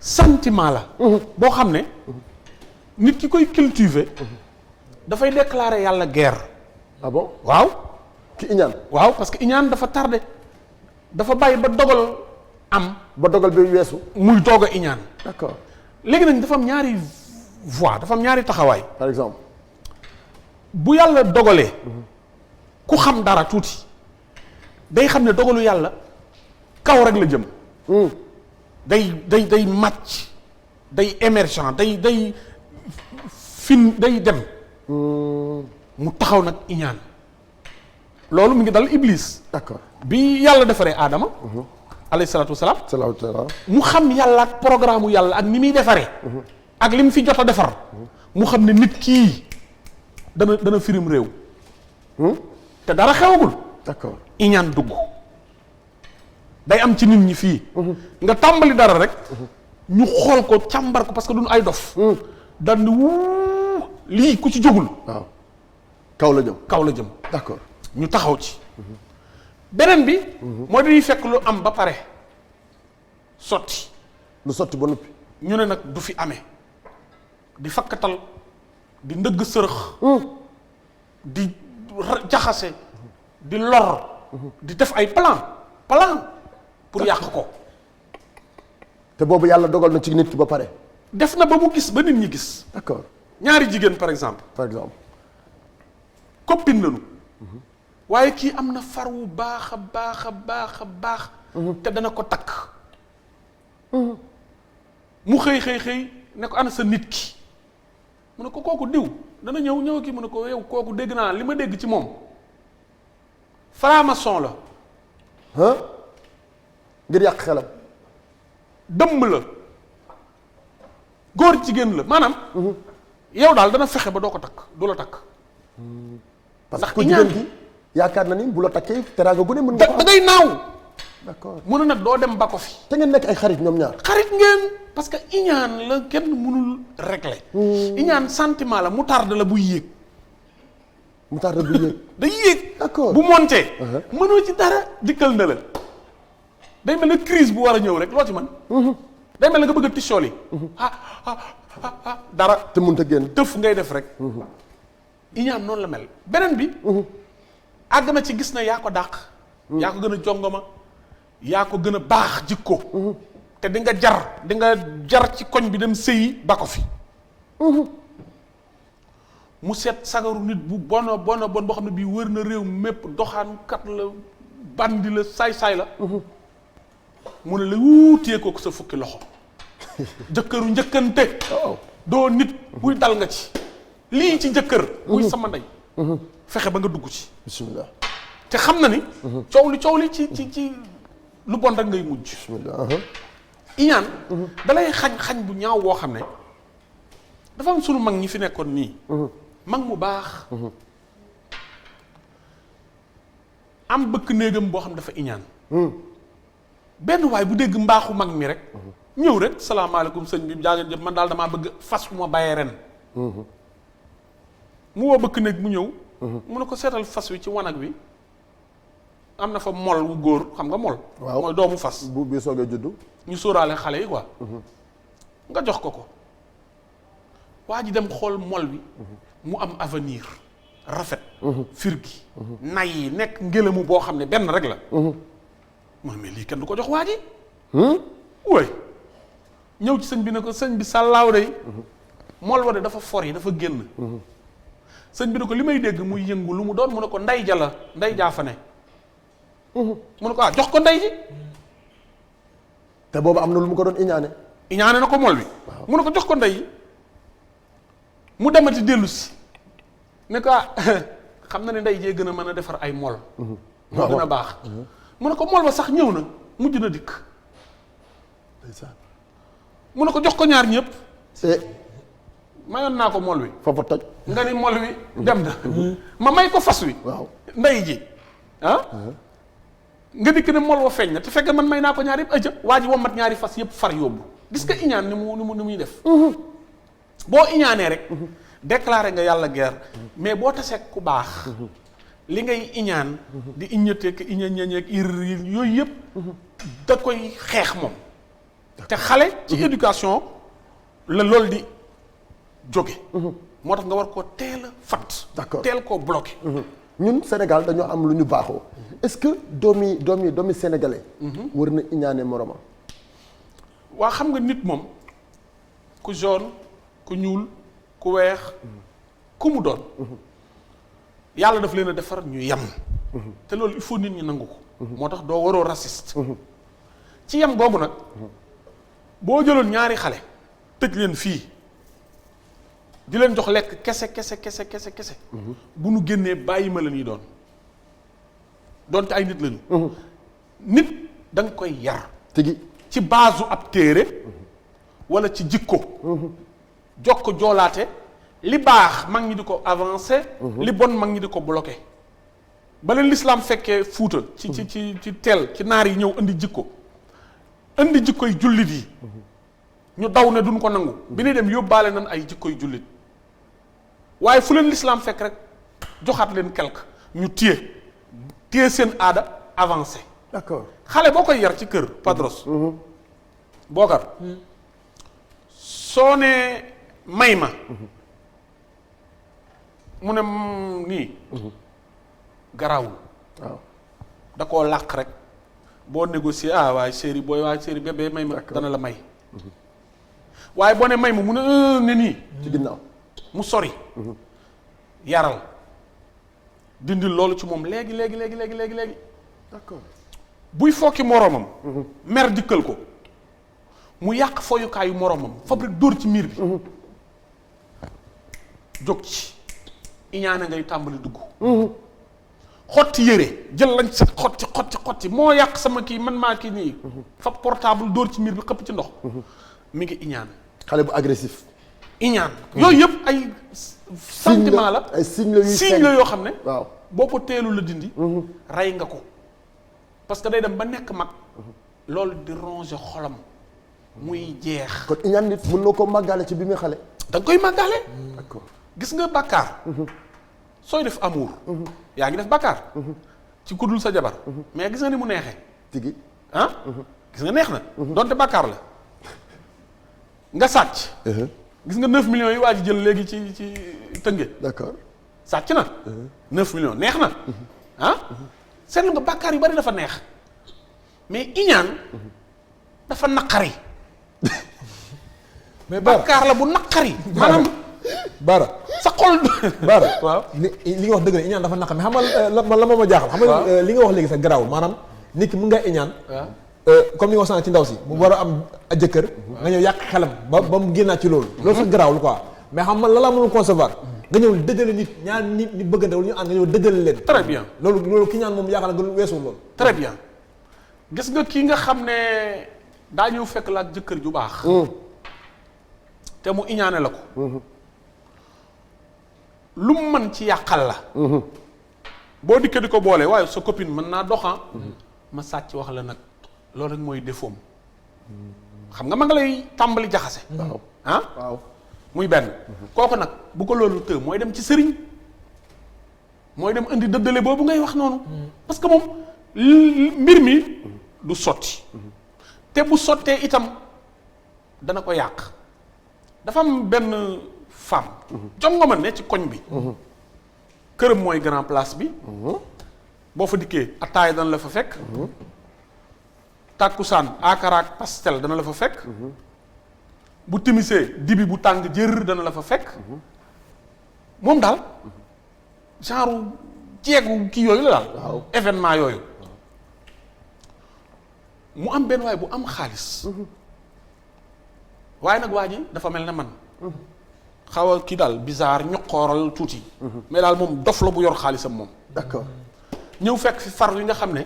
sentiment la. boo xam ne nit ki koy cultiver. dafay déclarer yàlla guerre. ah bon waaw. ki iñaan. waaw parce que iñaan dafa tardé dafa bàyyi ba dogal am. ba dogal bi weesu. muy doog a iñaan. d'accord léegi nag dafa am ñaari voie dafa am ñaari taxawaay. par exemple. bu yàlla dogalee. ku xam dara tuuti. day xam ne dogalu yàlla kaw rek la jëm. day màcc day émergent day fin day dem. mu taxaw nag iñaan. loolu mu ngi dal Iblis. d'accord bi yàlla defaree Adama. alayhi salaatu wasalaam. mu xam yàlla ak programme yàlla ak ni muy defaree. ak li mu fi jot a defar. mu xam ne nit kii dana firim réew. te dara xewagul. d'accord iñaan dugg. day am ci nit ñi fii. nga tàmbali dara rek. ñu xool ko càmbar ko parce que duñu ay dof. daan ni wuu lii ku ci jógul. waaw kaw la jëm. kaw la jëm. d'accord ñu taxaw ci. beneen bi. moo dañuy fekk lu am ba pare sotti. lu sotti ba noppi. ñu ne nag du fi amee. di fakkatal di ndëgg sërëx. di jaxase. di lor. di def ay plan pour yàq ko. te boobu yàlla dogal na ci nit ki ba pare. def na ba mu gis ba nit ñi gis. d'accord ñaari jigéen par exemple. copine nañu. waaye kii am na far wu baax a baax. te dana ko takk. mu xëy ne ko ana sa nit ki. mu ne ko kooku diw dana ñëw kii mu ne ko yow kooku dégg naa li ma dégg ci moom. franc-maçon la. ngir yàq xelam. dëmm la. góor jigéen la maanaam. yow daal dana fexe ba doo ko takk du la takk. parce que jigéen gi yaakaar na ni bu la takkee teraanga gu ne mën nga ko am da ngay naaw. d'accord mu ne nag doo dem ba ko fi. te ngeen nekk ay xarit ñoom ñaar. xarit ngeen parce que iñaan la kenn mënul régler. iñaan sentiment la moutarde la buy yéeg. moutarde buy yéeg. day yéeg. d'accord bu montee. mënoo ci dara dikkal na la. day mel ne crise bu war a ñëw rek loo ci man day mel ne nga bëgg a tisool yi. dara. te mënut a génn. tëf ngay def rek. iñaan noonu la mel. beneen bi. àgg na ci gis na yaa ko dàq. yaa ko gën a jongoma. yaa ko gën a baax jikko. te di nga jar ci koñ bi dem sëyi ba ko fi. mu seet sagaru nit bu bon boo xam ne bii wër na réew mépp doxaankat la bandi la saay-saay la. mu ne la wuutee ko sa fukki loxo. jëkkëru njëkkante. doo nit buy dal nga ci. lii ci jëkkër. muy sama ndey. fexe ba nga dugg ci. bismillah. te xam na ni coow li ci lu bon rek ngay mujj. iñaan dalay xañ bu ñaaw boo xam ne dafa am sunu mag ñi fi nekkoon nii mag mu baax am bëkk néegam boo xam ne dafa iñaan benn waay bu dégg mbaaxu mag mi rek ñëw rek salaamaaleykum sëñ bi jaa ngeen jëf man daal damaa bëgg fas fu ma bàyyee ren mu woo bëkk néeg mu ñëw mu ne ko seetal fas wi ci wanag wi am na fa mol wu góor xam nga mol mooy doomu fas bu bi soogee juddu ñu sóoraale xale yi quoi nga jox ko waa ji dem xool mol bi mu am avenir rafet fir gi nay yi nekk ngelamu boo xam ne benn rek la mooy mais lii kenn du ko jox waa ji wooy ñëw ci sëñ bi ne ko sëñ bi sàllaaw day mol wa de dafa for yi dafa génn sëñ bi ne ko li may dégg muy yëngu lu mu doon mu ne ko nday ja la nday jaa fa ne mu ne ko jox ko nday ji te boobu am na lu mu ko doon iñaane na ko mol bi mu ne ko jox ko nday ji mu demati dellu si ne ko xam na ne nday jee gën a mën a defar ay mol moo gën a baax mu ne ko mol ba sax ñëw na mujj na dikk mu ne ko jox ko ñaar ñëpp mayoon naa ko mol wi foofa toj nga ni mol wi dem na ma may ko fas wi nday ji nga dikk ne mol wa feeñ na te fekk man may naa ko ñaar yëpp aja waa ji wommat ñaari fas yëpp far yóbbu gis nga iñaan ni muy def boo iñaanee rek déclaré nga yàlla guerre mais boo tasee ku baax li ngay iñaan di iññateeg iñañañeeg yooyu yëpp da koy xeex moom te xale ci éducation la loolu di jóge moo tax nga war koo teel a fat d'accord teel koo bloqué ñun Sénégal dañoo am lu ñu baaxoo est-ce que doomi sénégalais war na iñaane moromam waa xam nga nit moom ku jaune ku ñuul ku weex ku mu doon yàlla daf leen a defar ñu yem te loolu il faut nit ñi nangu ko moo tax doo waroo raciste ci yem googu nag boo jëloon ñaari xale tëj leen fii di leen jox lekk kese bu nu génnee bàyyi ma la ñuy doon doonte ay nit lañu nit da nga koy yar tigi ci base u ab téere wala ci jikko jox ko joolaate li baax mag ñi di ko avancé li bon mag ñi di ko bloqué ba leen l'islam fekkee fuuta ci teel ci naar yi ñëw indi jikkoy jullit yi ñu daw ne duñ ko nangu bi ñuy dem yóbbaale nañ ay jikkoy jullit waaye fu leen l'islam fekk rek joxaat leen quelque ñu téye seen aada avancé d'accord xale boo koy yar ci kër Padros bookar soo nee may ma mu ne nii garawul waaw da koo làq rek boo négocier waaye chéri bébé may ma dana la may waaye boo ne may ma mu ne nii ci ginnaaw mu sori yaral dindi loolu ci moom léegi d'accord buy fokki moroomam mer dikkal ko mu yàq foyukaayu moroomam fabrique dóor ci miir bi jóg ci iñaane ngay tàmbali dugg xotti yére jël lañ sa xotti moo yàq sama kii man maa kii nii fa portable dóor ci miir bi xëpp ci ndox mi ngi iñaan xale bu agressif iñaan yooyu yëpp ay sentiment la ay signe la yoo xam ne waaw boo ko teelu la dindi rey nga ko parce que day dem ba nekk mag loolu di ronger xolam muy jeex kon iñaan nit mën na ko màggale ci bi muy xale da nga koy màggale d'accord gis nga bàkkaar sooy def amour yaa ngi def bàkkaar ci kudul sa jabar mais gis nga ni mu neexee tigi gis nga neex na donte bàkkaar la nga sàcc gis nga 9 millions yi waa ji jël léegi ci tënge d'accord sàcc na 9 millions neex na seetlu nga bàkkaar yu bari dafa neex mais iñaan dafa naqari mais bàkkaar la bu naqari maanaam Bara sa xol Bara waaw li nga wax dëgg la iñaan dafa naqari mais xam nga la ma jaaxal xam nga li nga wax léegi sax garaaw maanaam nit ki mën nga iñaan comme li nga wax sànq ci ndaw si mu war a am jëkkër nga ñëw yàq xelam ba mu génnaat ci loolu sax garaawul quoi mais xam nga la mënul concevoir nga ñëw dëjale nit ñaar nit ñu bëggante wala ñu ànd nga ñëw dëjale leen. très bien loolu ki ñaan moom yaakaar naa nga weesu loolu. très bien gis nga kii nga xam ne daa ñëw fekk la ak jëkkër ju baax. te mu iñaane la ko. lu mu mën ci yàqal la. boo dikkee di ko boole waaye sa copine mën naa doxan ma sàcc wax la nag loolu rek mooy défaut xam nga ma nga lay tàmbali jaxase. waaw muy benn. kooku nag bu ko loolu të mooy dem ci sëriñ mooy dem indi dëddale boobu ngay wax noonu. parce que moom mbir mi du sotti. te bu sottee itam dana ko yàq. dafa am benn femme. jongoma ne ci koñ bi. këram mooy grand place bi. boo fa dikkee attaaya dana la fa fekk. tàkkusaan akaraak pastel dana la fa fekk. bu timisee dibi bu tàng jër dana la fa fekk. moom daal genre jeegu kii yooyu la daal. événement yooyu. mu am benn waay bu am xaalis. waaye nag waa ji dafa mel ne man. xaw a kii daal bizarre ñoqooral tuuti. mais daal moom dof la bu yor xaalisam moom. d'accord ñëw fekk fi far yi nga xam ne.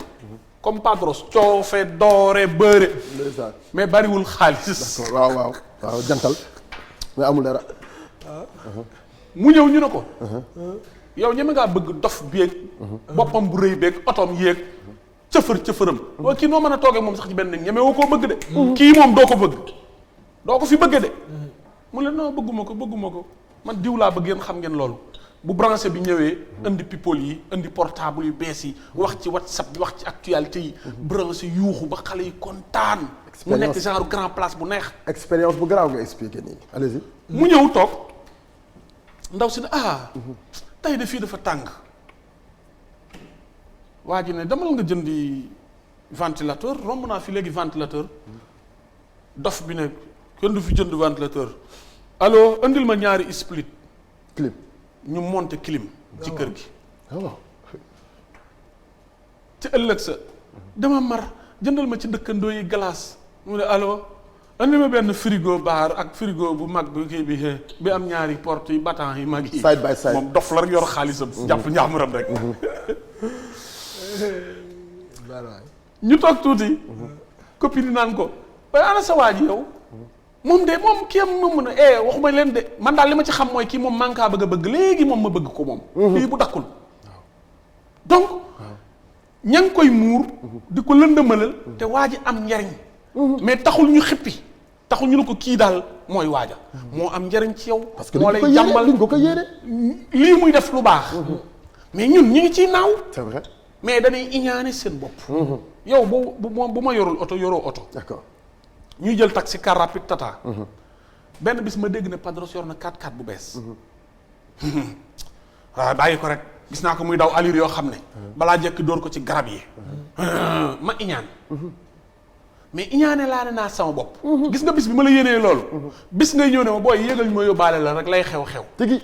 comme Padros coofe doore bëre. mais bariwul xaalis. d'accord waaw jantal mais amul dara. mu ñëw ñu ne ko. yow ñeme ngaa bëgg dof beeg. boppam bu rëy beeg otoom yéeg. cëfëram. waaye kii noo mën a toogee moom sax ci benn ñeme woo koo bëgg de. kii moom doo ko bëgg. doo ko fi bëgg de. mu ne non bëgguma ko man diw laa bëgg yéen xam ngeen loolu. bu branché bi ñëwee indi people yi indi portable yu bees yi wax ci WhatsApp bi wax ci actualité yi. branché yuuxu ba xale yi kontaan. mu nekk genre grand place bu neex. expérience bu garaaw nga expliqué nii allez-y. mu ñëw toog ndaw si ne tey de fii dafa tàng. waa ji ne demal nga jëndi ventilateur romb naa fi léegi ventilateur. dof bi ne kenn du fi jënd ventilateur. allo indil ma ñaari split. clim. ñu monter clim ci kër gi. waaw. ci ëllëg sa dama mar jëndal ma ci dëkkandoo yi glace mu ne allo andi ma benn frigo baar ak frigo bu mag bi kii bi am ñaari porte yi battant yi mag yi. side by side moom dof la rek yor xaalisam. jàpp njaamuram rek. ñu toog tuuti. copine naan ko waaye ana sa waa ji yow. moom kii am moom mun a waxuma leen de man daal li ma ci xam mooy kii moom man kaa bëgg léegi moom ma bëgg ko moom. lii bu dakkul. donc ña ngi koy muur. di ko lëndëmalal. te waa ji am njariñ. mais taxul ñu xippi. taxul ñu ne ko kii daal mooy waaja. moo am njariñ ci yow. parce que moo lay jàmbal duñ ko yéene. lii muy def lu baax. mais ñun ñu ngi ciy naaw. c'est vrai. mais dañuy iñaane seen bopp. yow bu ma yorul oto yoroo oto. d'accord. ñuy jël taxi car rapide tata. benn bis ma dégg ne Padros yor na 4x4 bu bees. waaw bàyyi ko rek gis naa ko muy daw allure yoo xam ne. balaa jekk dóor ko ci garab yi. ma iñaan. mais iñaane laa ne naa sama bopp. gis nga bis bi ma la yéenee loolu. bis ngay ñëw ne ma booy yéegal ñu ma yóbbaale la rek lay xew-xew. tigi.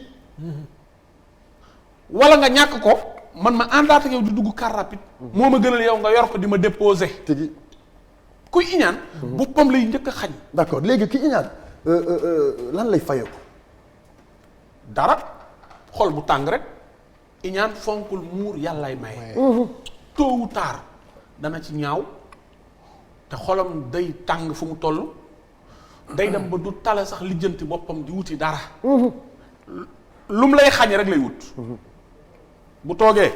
wala nga ñàkk ko man ma àndaat ak yow di dugg car rapide. moo ma gënal yow nga yor ko di ma déposer. tigi. kuy iñaan. boppam lay njëkk a xañ. d'accord léegi ki iñaan lan lay fayoo. dara xol bu tàng rek iñaan fonkul muur yàllaay maye. tôt ou tard dana ci ñaaw te xolam day tàng fu mu toll day dem ba du tala sax lijjanti boppam di wuti dara. lu mu lay xañ rek lay wut. bu toogee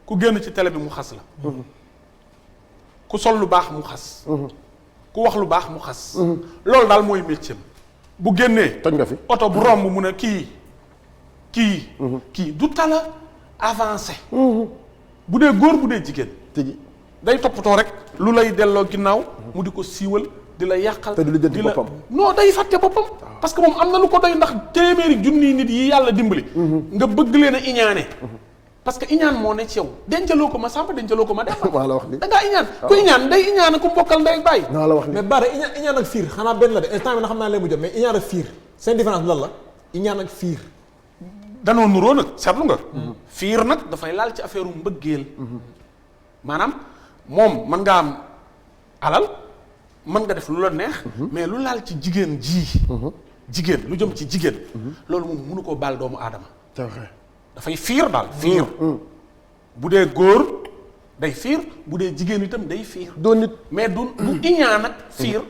ku génn ci télé bi mu xas la. ku sol lu baax mu xas. ku wax lu baax mu xas. loolu daal mooy métier bu génnee. toj nga fi oto bu romb mu ne kii du tala avancé. bu dee góor bu dee jigéen. tigi. day toppatoo rek lu lay delloo ginnaaw mu di ko siiwal di la yàqal. te du la jënd boppam. non day fàtte boppam. parce que moom am na lu ko doy ndax téeméeri junniy nit yi yàlla dimbali. nga bëgg leen a iñaane. parce que iñaan moo ne ci yow dencaloo ko ma sàmp dencaloo ko ma def. maa la wax li da ngaa iñaan ku iñaan day iñaan ku mbokkal ndey bàyyi. maa la wax li mais Bara iñaan ak fiir xanaa benn la de instant bi na xam naa leen mu jot mais iñaan ak fiir seen différence lan la iñaan ak fiir. danoo nuroo nag seetlu nga. fiir nag dafay laal ci affaire mbëggeel. maanaam moom mën nga am alal mën nga def lu la neex. mais lu laal ci jigéen ji. jigéen lu jëm ci jigéen loolu moom mënu koo baal doomu aadama c'est vrai. dafay fiir daal fiir bu dee góor day fiir bu dee jigéen itam day fiir doo nit mais du iñaan ak fiir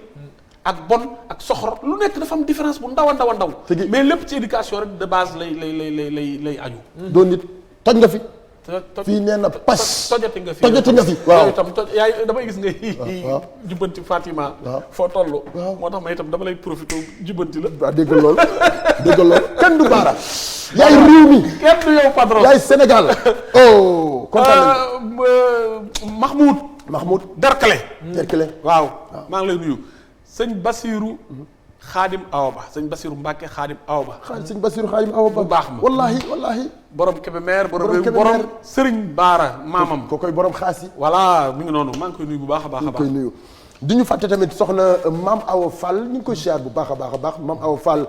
ak bon ak soxor lu nekk dafa am différence bu ndaw a ndaw a ndaw mais lépp ci éducation rek de base lay aju doo nit toj nga fi fii nee na pas tojati nga fi waaw yow itam yaay damay gis nga jubbanti Fatima foo toll moo tax ma itam dama lay profité jubbanti la waaw dégg loolu kenn du baara yaay réew mi kenn du yow Padros yaay Sénégal oh kontaan Mahmoud Derklé waaw maa ngi lay nuyu sëñ Basiru Xaadim Awa Ba sëñ Basiru Mbàkke Xaadim Awa Ba sëñ Basiru Xaadim Awa Ba bu baax ma wallahi borom Kébémer borom Sëriñ Baara maamam ko koy borom xaas yi voilà mi ngi noonu maa ngi koy nuyu bu baax a baax a baax koy nuyu di ñu fàtte tamit soxna Maam Awa Fall ñu ngi koy siyaar bu baax a baax Maam Awa Fall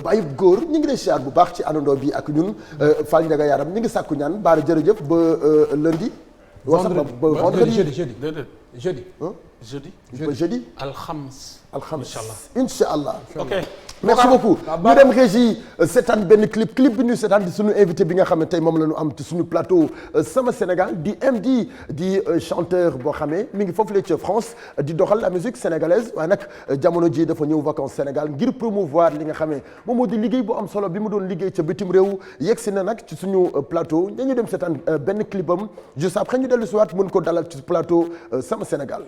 Bayib Góor ñu ngi lay siyaar bu baax ci àndandoo bi ak ñun Fall Ndiaga Yaram ñu ngi sàkku ñaan baara jërëjëf ba lundi jeudi alxames incha allah ok merci beaucoup ñu dem régie seetaan benn clip bi ñu seetaan di suñu invité bi nga xam ne tey moom la ñu am ci suñu plateau Sama Sénégal di MD di chanteur boo xamee mi ngi foofu la ca France di doxal la musique sénégalaise waaye nag jamono ji dafa ñëw vacances Sénégal ngir promouvoir li nga xamee moom moo di liggéey bu am solo bi mu doon liggéey ca bitim réew yegg si na nag ci suñu plateau dañu dem seetaan benn clipam juste après ñu dellu si waat mën ko dalal ci plateau Sama Sénégal.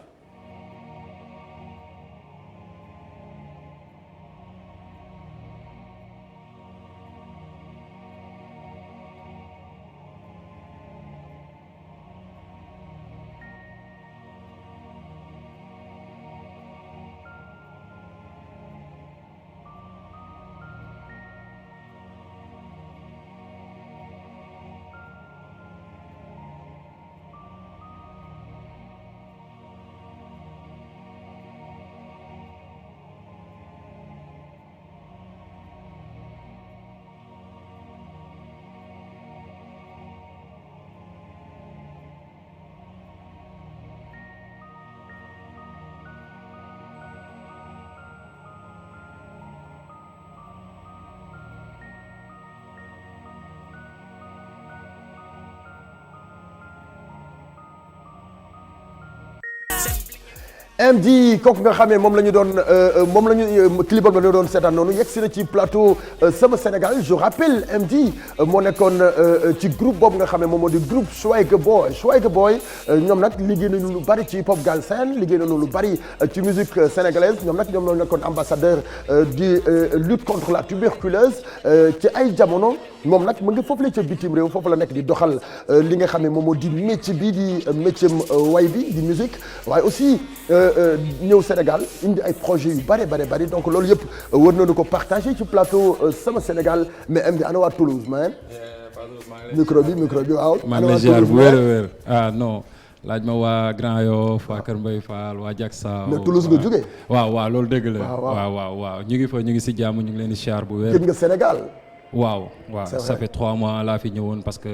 MD kooku nga xamee moom la ñu doon clipal ba ñu doon seetaan noonu yegg si na ci plateau Sama Sénégal je rappelle MD moo nekkoon ci groupe boobu nga xamee moom moo di groupe Schweiger Boy ñoom nag liggéey nañu lu bari ci hip hop galsen liggéey nañu lu bari ci musique sénégalaise ñoom la nekkoon ambassadeur di lutte contre la tuberculose ci ay jamono moom nag mu ngi foofu la ca bitim réew foofu la nekk di doxal li nga xam ne moom moo di métier bi di métier way bi di musique waaye aussi ñëw Sénégal indi ay projets yu bari donc loolu yëpp war nañu ko partager ci plateau Sama Sénégal mais MD ana waa Toulouse man micro bi waaw. maa ngi lay ziar bu wér non laaj ma waa Grand Yoff waa Kër Mbaye Fall waa Diacksao. mais Toulouse nga jógee. waaw loolu dëgg la. waaw ñu ngi fa ñu ngi si jàmm ñu ngi leen di ziar bu wér. gën nga Sénégal. waaw ça fait 3 mois laa fi ñëwoon parce que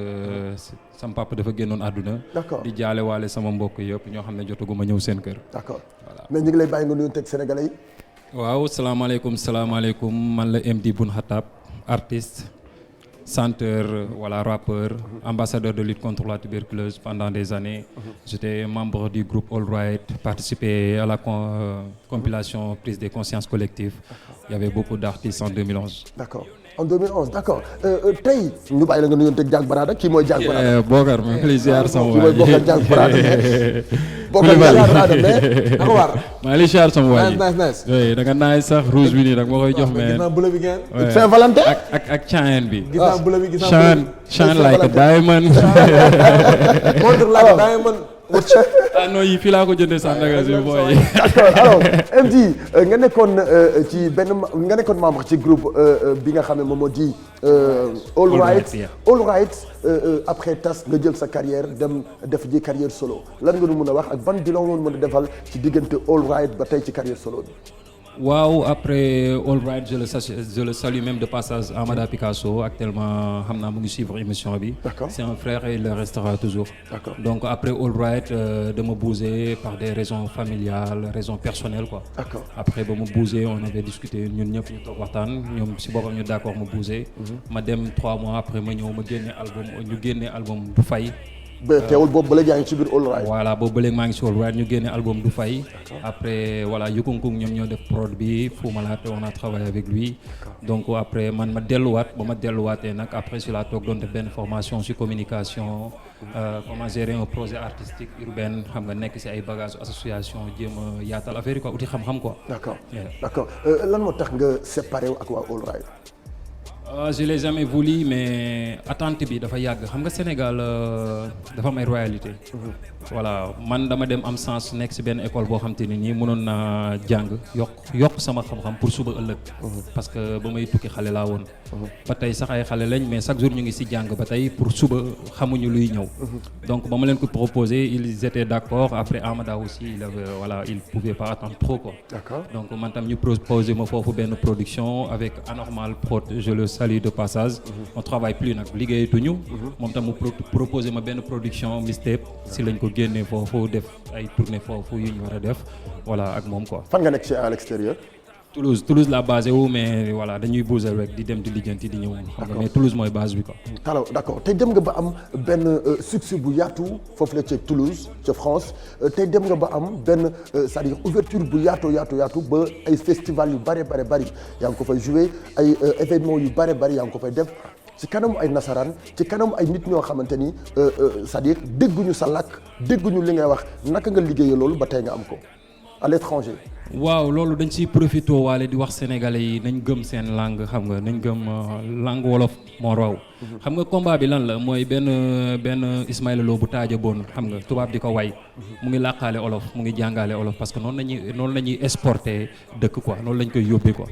sama papa dafa génnoon àdduna. d'accord di jaale waale sama mbokk yëpp ñoo xam ne jotaguma ñëw seen kër. d'accord mais ñu ngi lay bàyyi nga nuyu teg sénégalais yi. waaw salaamaaleykum man la MD Boun Khatab artiste chanteur rappeur ambassadeur de lutte contre la tuberculose pendant des années. J'étais membre du groupe All Right, participé à la compilation prise de conscience collective. Il y avait beaucoup d'artistes en 2011. D'accord. En 2011 d'accord tey ñu bàyyi la nga nuyoon teg Diack Barada kii mooy Diack Barada. Bokar ma ngi lay ziar sama waay kii mooy Bokar Diack Barada Bokar Diack Barada mais. maa ngi lay ziar sama waay. nice. oui da nga naay sax rouge bi nii rek moo koy jox. mais gis naa bleu bi ngeen. Saint-Valentin ak Cheyenne bi. gis naa bleu bi gis naa Cheyenne like a diamond. montre like a diamond. non yi fii laa ko jëndee Sandaga si booy. d'accord alors MD nga nekkoon membre ci groupe bi nga xam ne moom moo di All Right après tas nga jël sa carrière dem def ji carrière solo lan nga nu mën a wax ak ban bilan nga mën a defal ci diggante All Right ba tey ci carrière solo bi. waaw après All Right je le salue même de passage Amada Picasso actuellement xam naa mu ngi suivre émission bi. D'accord. C'est un frère et il le restera toujours. D'accord. Donc après All Right dama bougé par des raisons familiales raisons personnelles quoi. D'accord. Après ba mu bougé on avait discuté ñun ñëpp ñu toog waxtaan ñoom si boppam ñu d'accord ma bougé. ma dem 3 mois après ma ñëw ma génne album du fay. ba teewul boobu ba léegi yaa ngi ci biir All Right. Voilà boobu ba léegi maa ngi ci All Right ñu génne album du fay. Après voilà Yukunkung ñoom ñoo def prod bi Fou Malade on a travaillé avec lui. Donc après man ma delluwaatee nag après si laa toog doon def benn formation sur communication. Comment gérer un projet artistique urbain xam nga nekk ci ay bagages association jéem a yaatal affaire yi quoi uti xam-xam quoi. D'accord. D'accord lan moo tax nga séparé wu ak waa All Right. Je l'ai jamais voulu mais attente bi dafa yàgg xam nga Sénégal dafa am ay royalité. Voilà man dama dem am sens nekk ci benn école boo xam te ne nii mënoon naa jàng yokk sama xam-xam pour suba ëllëg. parce que ba may tukki xale laa woon. ba tey sax ay xale lañ mais chaque jour ñu ngi ci jàng ba tey pour suba xamuñu luy ñëw. donc ba ma leen ko proposé ils étaient d'accord après Amada aussi il pouvait pas attendre trop quoi. D'accord. Donc man tam ñu proposé ma foofu benn production avec Anormal Prod je le salue de passage. On travaille plus nag liggéeyatuñu. moom tam mu proposé ma benn production mixtape si lañ ko génnee foofu def ay tournée foofu yu ñu war a def voilà ak moom quoi. fan nga nekk ci à l'extérieur. Toulouse la basé wu mais voilà dañuy bouger rek di dem di lijjanti di ñëw. xam nga mais Toulouse mooy base bi quoi. alors d'accord tey dem nga ba am benn succès bu yaatu foofu la ca Toulouse ca France tey dem nga ba am benn c'est-à-dire ouverture bu yaatu ba ay festival yu bari yaa ngi ko fay jouer ay événements yu bari yaa ngi ko fay def ci kanamu ay nasaraan ci kanamu ay nit ñoo xamante ni c'est-à-dire dégguñu sa làkk dégguñu li ngay wax naka nga liggéeyee loolu ba tey nga am ko à l'étranger. waaw loolu dañ ciy profité waale di wax sénégalais yi nañ gëm seen langue xam nga nañ gëm langue wolof moo raw. xam nga combat bi lan la mooy benn Ismaïla Lo bu taaja boon xam nga tubaab di ko way mu ngi làqaale olof mu ngi jàngaale olof parce que noonu la ñuy exporter dëkk quoi noonu lañ koy yóbbee quoi.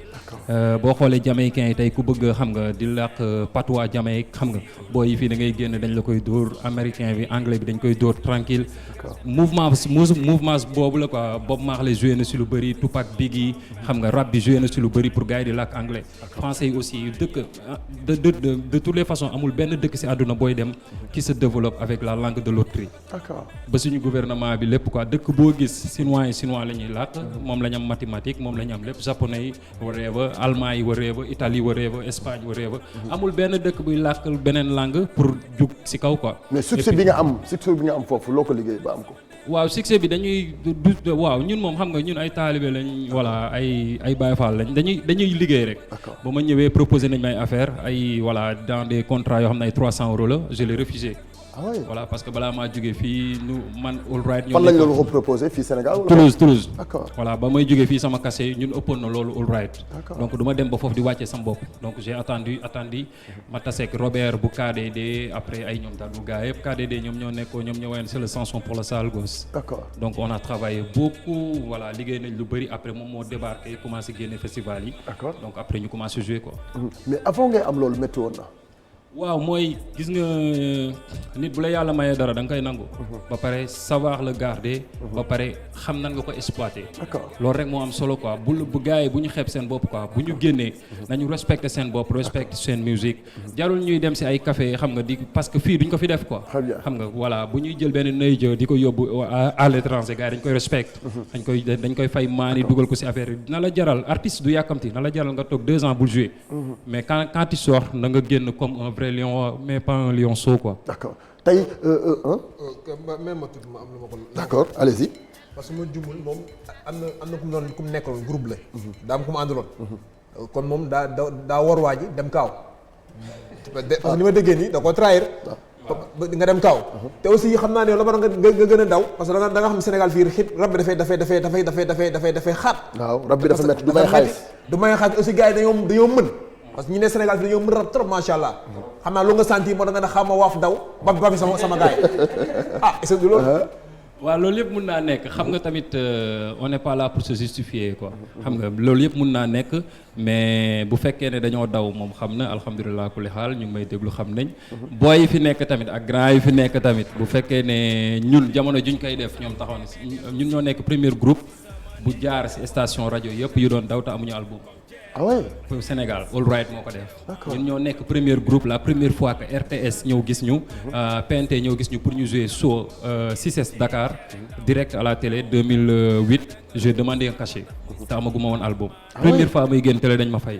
boo xoolee jamaïcain yi tey ku bëgg xam nga di làq patois jamaïque xam nga booy yi fii da ngay génn dañ la koy dóor américain bi anglais bi dañ koy dóor tranquille mouvement boobu la quoi Bob Marley joué na si lu bëri Tupac Biggie xam nga rap bi joué na si lu bëri pour gars yi di làkk anglais français yi aussi dëkk de toutes les façons amul benn dëkk si àdduna booy dem qui se développe avec la langue de l'autrui. D'accord. ba suñu gouvernement bi lépp quoi dëkk boo gis chinois la ñuy làkk moom la ñu am mathématique moom la ñu am lépp japonais yi waree ba allemand yi waree ba Italie waree ba Espagne waree ba amul benn dëkk buy làkk beneen langue pour jug si kaw quoi. mais succès bi nga am foofu loo ko liggéey ba am ko. waaw succès bi waaw ñun moom xam nga ñun ay taalibe lañ voilà ay Baye Fall lañ dañuy liggéey rek. ba ma ñëwee proposé nañ may affaire ay voilà dans des contrats yoo xam ne ay 300 € la je l'ai refusé. Ah oui. Voilà parce que balaa maa jógee fii man All Right. fan lañ la ko proposé fii Sénégal wala. Toulouse. D'accord. Voilà ba may jógee fii sama kase ñun ëppoon na loolu All Right. D'accord. Donc du ma dem ba foofu di wàccee sama bopp donc j'ai attendu ma taseek Robert bu KDD après ay ñoom daal bu gaa yëpp KDD ñoom ñoo woyoon c'est le chanson pour le sale gosse. D'accord. Donc on a travaillé beaucoup voilà liggéey nañ lu bëri après moom moo débarqué commencé génne festival yi. D'accord. Donc après ñu commencé jouer quoi. mais avant ngay am loolu métti woon na. waaw mooy gis nga nit bu la yàlla mayee dara da nga koy nangu. ba pare savoir le garder. ba pare xam nan nga ko exploiter. D'accord. loolu rek moo am solo quoi bu gars yi bu ñu xeeb seen bopp quoi bu ñu génnee nañu respecter seen bopp respecter seen musique jarul ñuy dem si ay café xam nga parce que fii duñ ko fi def quoi. Très bien. xam nga voilà bu ñuy jël benn nëy di ko yóbbu à l'étranger gars yi dañ koy respect. dañ koy fay maani dugal ko si affaire yi dina la jaral artiste du yàkkamti na la jaral nga toog 2 ans bul jouer. mais quand tu sors na nga génn comme un vrai lion mais pas un lionceau quoi. D'accord tey même ma tudd ma am lu ma ko. D'accord allez-y. parce que ma jumul moom am na ku mu nekkaloon groupe la. daa am ku mu àndaloon. kon moom daa war waa ji dem kaaw. parce que li ma déggee nii da koo trahir. nga dem kaaw. te aussi xam naa ne la nga gën a daw parce que da nga xam Sénégal fii xit rab bi dafay xaat. waaw rab bi dafa métti du may xaalis. du may xaalis aussi gars yi dañoo mën. parce que ñu ne Sénégal fi dañoo mën rab trop macha allah. xam naa lu nga sentir moo da nga ne xam ma waaf daw ba fi sama gars yi est-ce que du loolu. waaw loolu yëpp mun naa nekk xam nga tamit on n'est pas là pour se justifier quoi. xam nga loolu yëpp mun naa nekk mais bu fekkee ne dañoo daw moom xam na alhamdulilah kulli xaal ñu ngi may déglu xam nañ. booy yi fi nekk tamit ak grand yi fi nekk tamit bu fekkee ne ñun jamono juñ koy def ñoom taxaw na ñun ñoo nekk premier groupe. bu jaar ci station rajo yëpp yu doon daw te amuñu album. ah ouais. Sénégal All Right moo ko def. D'accord. ñun ñoo nekk premier groupe la première fois que RTS ñëw gis ñu. PNT ñëw gis ñu pour ñu jouer show 6S Dakar. direct à la télé 2008 j'ai demandé un cachet. te amaguma woon album. première fois may génn télé dañ ma fay.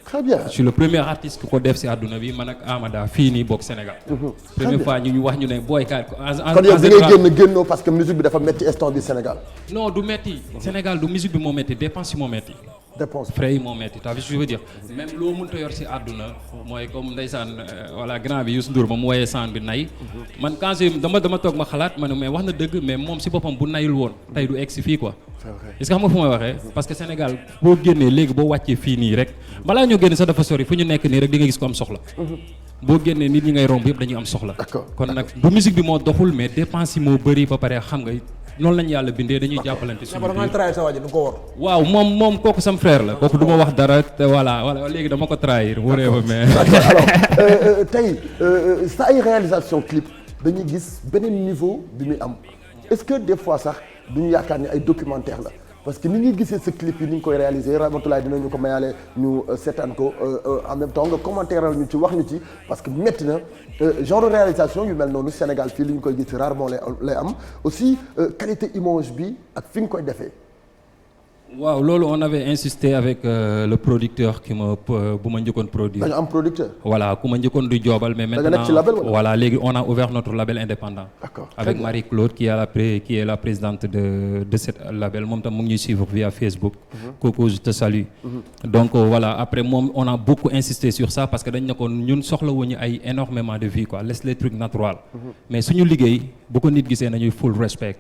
très bien. je suis le premier artiste ku ko def ci àdduna bi man ak Amada fii nii bokk Sénégal. première fois ñu wax ñu ne booy kaay. kon yow bi ngay génnoo parce que musique bi dafa metti instant bi Sénégal. non du metti Sénégal du musique bi moo metti dépense yi moo metti. dépense frais yi moo metti t'as vu ce que je veux dire. même loo mënta yor ci àdduna mooy comme ndeysaan voilà grand bi Youssou Ndour ba mu woyee saan bi nay. man quand dama toog ma xalaat ma ne mais wax na dëgg mais moom ci boppam bu nayul woon tey du egg ci fii quoi. est-ce que xam nga fu may waxee parce que Sénégal boo génnee léegi boo wàccee fii nii rek balaa ñoo génne sax dafa sori fu ñu nekk nii rek di nga gis ko am soxla. boo génnee nit ñi ngay romb yëpp dañuy am soxla. kon nag du musique bi moo doxul mais dépense yi moo bëri ba pare xam nga noonu lañu yàlla bindee dañuy jàppalante suñu biir. waaw moom kooku sam frère la kooku du ma wax dara te voilà léegi dama ko trahir wóoree ba mais. alors tey sa ay réalisation clip dañuy gis beneen niveau bi muy am est-ce que des fois sax duñu yaakaar ni ay documentaire la parce que ni ñuy gisee sa clip yi ni ñu koy réaliser Ramatoulaye dinañu ko mayaale ñu seetaan ko en même temps nga commentaire ñu ci wax ñu ci parce que métti na genre réalisation yu mel noonu Sénégal fii li ñu koy gis rarement lay am aussi qualité image bi ak fi nga koy defee. waaw loolu on avait insisté avec le producteur qui bu ma njëkkoon produire. dañu am producteur. voilà ku ma njëkkoon du joobal mais maintenant da nga nekk ci label wala? voilà léegi on a ouvert notre label indépendant. D'accord. avec Marie-Claude qui est la présidente de cette label moom tam mu ngi ñuy suivre via Facebook. Coco je te salue. donc voilà après moom on a beaucoup insisté sur ça parce que dañ ne ko ñun soxlawuñu ay énormément de vie quoi laisse les trucs naturels. mais suñu liggéey bu ko nit gisee nañuy full respect.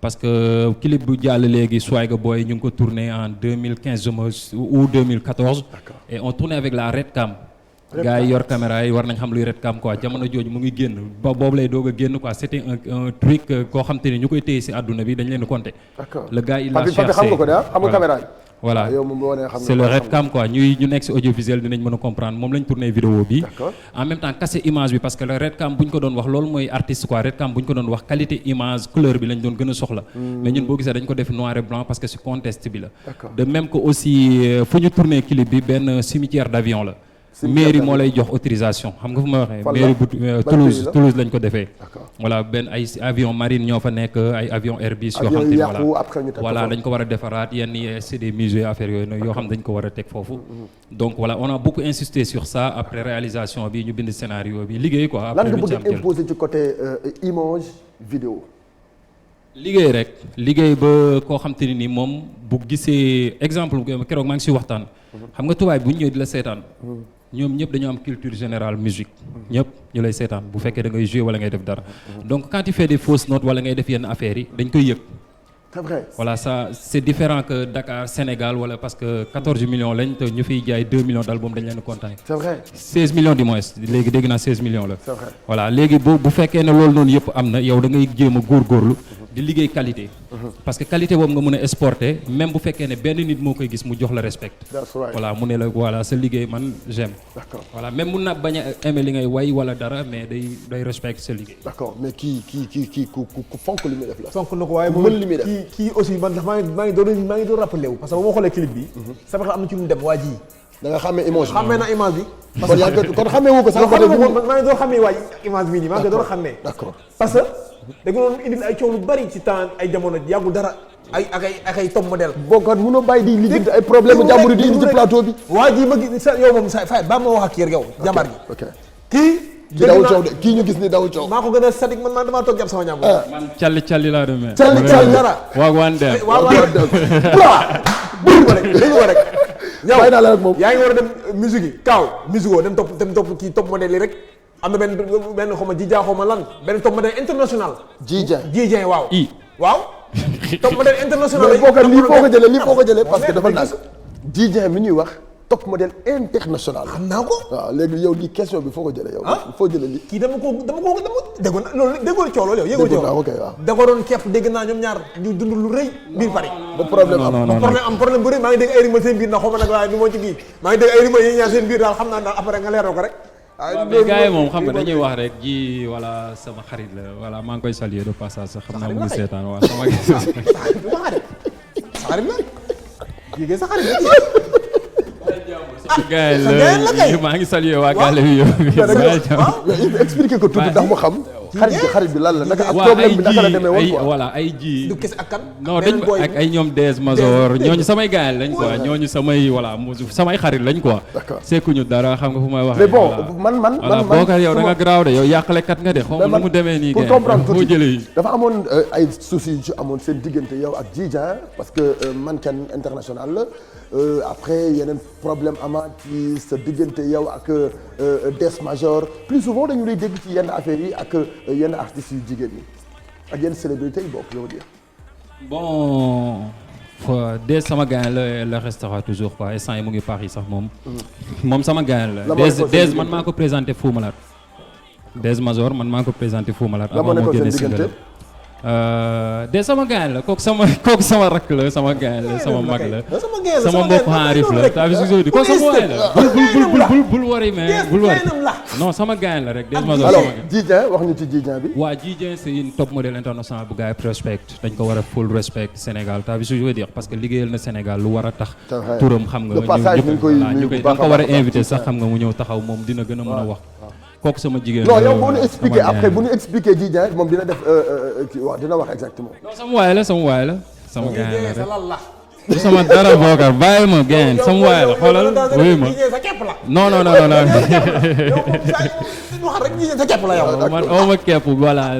parce que clip bu jàll léegi Swagga Boy ñu ngi ko tourné en 2015 ou 2014. et on tournait avec la Red Cam. gars yi yor caméra yi war nañ xam luy Red Cam quoi jamono jooju mu ngi génn ba boobu lay doog a génn quoi c'était un truc koo xam te ni ñu koy téye ci àdduna bi dañ leen di compter. le gars il a cherché xam nga ko de xam nga caméra yi. voilà c'est le Red Cam quoi ñu nekk ci audiovisuel dinañ mën a comprendre moom lañ tourné vidéo bi. en même temps casser image bi parce que le Red Cam bu ñu ko doon wax loolu mooy artiste quoi Red Cam bu ñu ko doon wax qualité image couleur bi lañ doon gën a soxla. mais ñun boo gisee dañ ko def noir et blanc parce que ci contexte bi la. de même que aussi fu ñu tourné clip bi benn cimetière d'avion la. mairie moo lay jox autorisation xam nga fu ma waxee. mairie bu Toulouse lañ ko defee. voilà benn ay avion marine ñoo fa nekk ay avion Airbus yoo xam te voilà dañ ko war a defaraat yenn yi c'est des musées affaires yooyu yoo xam dañ ko war a teg foofu. donc voilà on a beaucoup insisté sur ça après réalisation bi ñu bind scénario bi liggéey quoi. après lan nga bëgg imposer ci côté image vidéo. liggéey rek liggéey ba koo xam te ni nii moom bu gisee exemple keroog maa ngi si waxtaan. xam nga tubaab bu ñu ñëw di la seetaan. ñoom ñëpp dañoo am culture générale musique ñëpp ñu lay seetaan bu fekkee da ngay jouer wala ngay def dara donc quand tu fais des fausses notes wala ngay def yenn affaires yi dañ koy yëg. c'est vrai. voilà ça c'est différent que Dakar Sénégal wala parce que 14 millions lañ te ñu fiy jaay 2 millions d'albums dañ leen kontaan. c'est vrai. 16 millions du moins léegi dégg naa 16 millions la. c'est vrai. voilà léegi bu fekkee ne loolu noonu yëpp am na yow da ngay jéem a góorgóorlu. di liggéey qualité. parce que qualité boobu nga mën a exporter même bu fekkee ne benn nit moo koy gis mu jox la respect. voilà mu ne la voilà sa liggéey man j'aime. d'accord voilà même mun na bañ a aimer li ngay way wala dara mais day respect sa liggéey. d'accord mais kii ku fonk li muy def la. fonk na ko waaye mën li muy def kii aussi man maa ngi doon rappelé wu parce que ba ma xoolee clip bi. sama xel am na ci lu mu dem waa ji. da nga xàmmee image bi xàmmee na image bi. parce que kon xàmmee wu ko sax. maa ngi doon xàmmee waa image bii nii maa ngi doon xàmmee. d'accord parce que da nga doon indil ay coow lu bari ci temps ay jamono yàggul dara ak ay top modèle. bokkat mënoo bàyyi di lijjanti ay problème jàmbur di indi ci plateau bi. waa ji ma gis sa yow moom sa fay ba ma wax ak kii yow jàmbaar gi. ok kii dawul coow de kii ñu gis ni dawul coow. maa ko gën a sadik man damaa toog jàpp sama ñaam. man calli laa demee. calli dara. waaw waan dem. dégg nga rek. bàyyi naa la rek moom yaa ngi war a dem musique yi kaaw musique woo dem topp kii top modèle yi rek. am na benn xaw ma jijaa xaw ma lan benn top modèle international. jijaa waaw. waaw. top modèle international lii foo ko jëlee parce que dafa nag jijaa mi ñuy wax top modèle international. xam naa ko. waaw léegi yow lii question bi foo ko jëlee yow. foo jëlee lii. kii dama ko déggoon na loolu déggoo coow loolu yow. yëgoo coow ok waaw. da ko doon képp dégg naa ñoom ñaar ñu dund lu rëy biir Paris. ba problème am problème bu rëy maa ngi dégg ay rumeur seen biir ndax xaw ma nag waaye nu moo ci kii maa ngi dégg ay rumeur yi ñaar seen biir daal xam naa daal après nga leeral ko rek. waaw mais gars yi moom xam nga dañuy wax rek ji voilà sama xarit la voilà maa ngi koy saluer de passage sax xam naa mu ngi seetaan waaw sama xarit la jigéen sa xarit la. gars yi maa ngi salué waa Gale bi yow. expliqué ko tuuti ndax mu xam. xarit bi lan la naka ak problème bi naka la demee woon quoi. voilà ay ji. du kese ak kan. non dañ ak ay ñoom Dez Mazor ñooñu samay gars lañ quoi ñooñu samay voilà samay xarit lañ quoi. d'accord sekkuñu dara xam nga fu may waxee. mais bon man Bocar yow da nga garaaw de yow yàqalekat nga de xaw ma nu mu demee nii. pour comprendre moo jëlee dafa amoon ay soucis yu ci amoon seen diggante yow ak Djidja parce que mannequin international la après yeneen problème amaat ci sa diggante yow ak Dez Mazor plus souvent dañu lay dégg ci yenn affaires yi ak yenn artistes yu jigéen ñi ak yenn célébrités yi bokk je veux dire. bon Dez sama gars la restera toujours quoi instant yi mu ngi Paris sax moom sama gars la. Dez man maa ko présenté Fou Malade. Dez Mazor man maa ko présenté Fou Malade. la moo nekkoon seen diggante Dez sama gars la kooku sama rakk la sama gars la sama mag la. sama mbokk xaarif la ta bis di ko sama waay la bul wari mais bul wari non sama gars la rek Dez Mazor. alors Djidja wax ñu ci Djidja bi. waa Djidja c'est une top modèle international bu gars yi respect dañ ko war a full respect Sénégal ta bis je veux dire parce que liggéeyal na Sénégal lu war a tax. turam xam nga ñu koy da nga ko war a invité sax xam nga mu ñëw taxaw moom dina gën a mën a wax. kooku sama jigéen non yow bu ñu expliqué après bu ñu expliqué Djidja moom dina def kii waaw dina wax exactement. non sama waay la sama gars la rek du sama dara Bocar bàyyi ma gain sama waay la xoolal wuyu ma non man awma képp voilà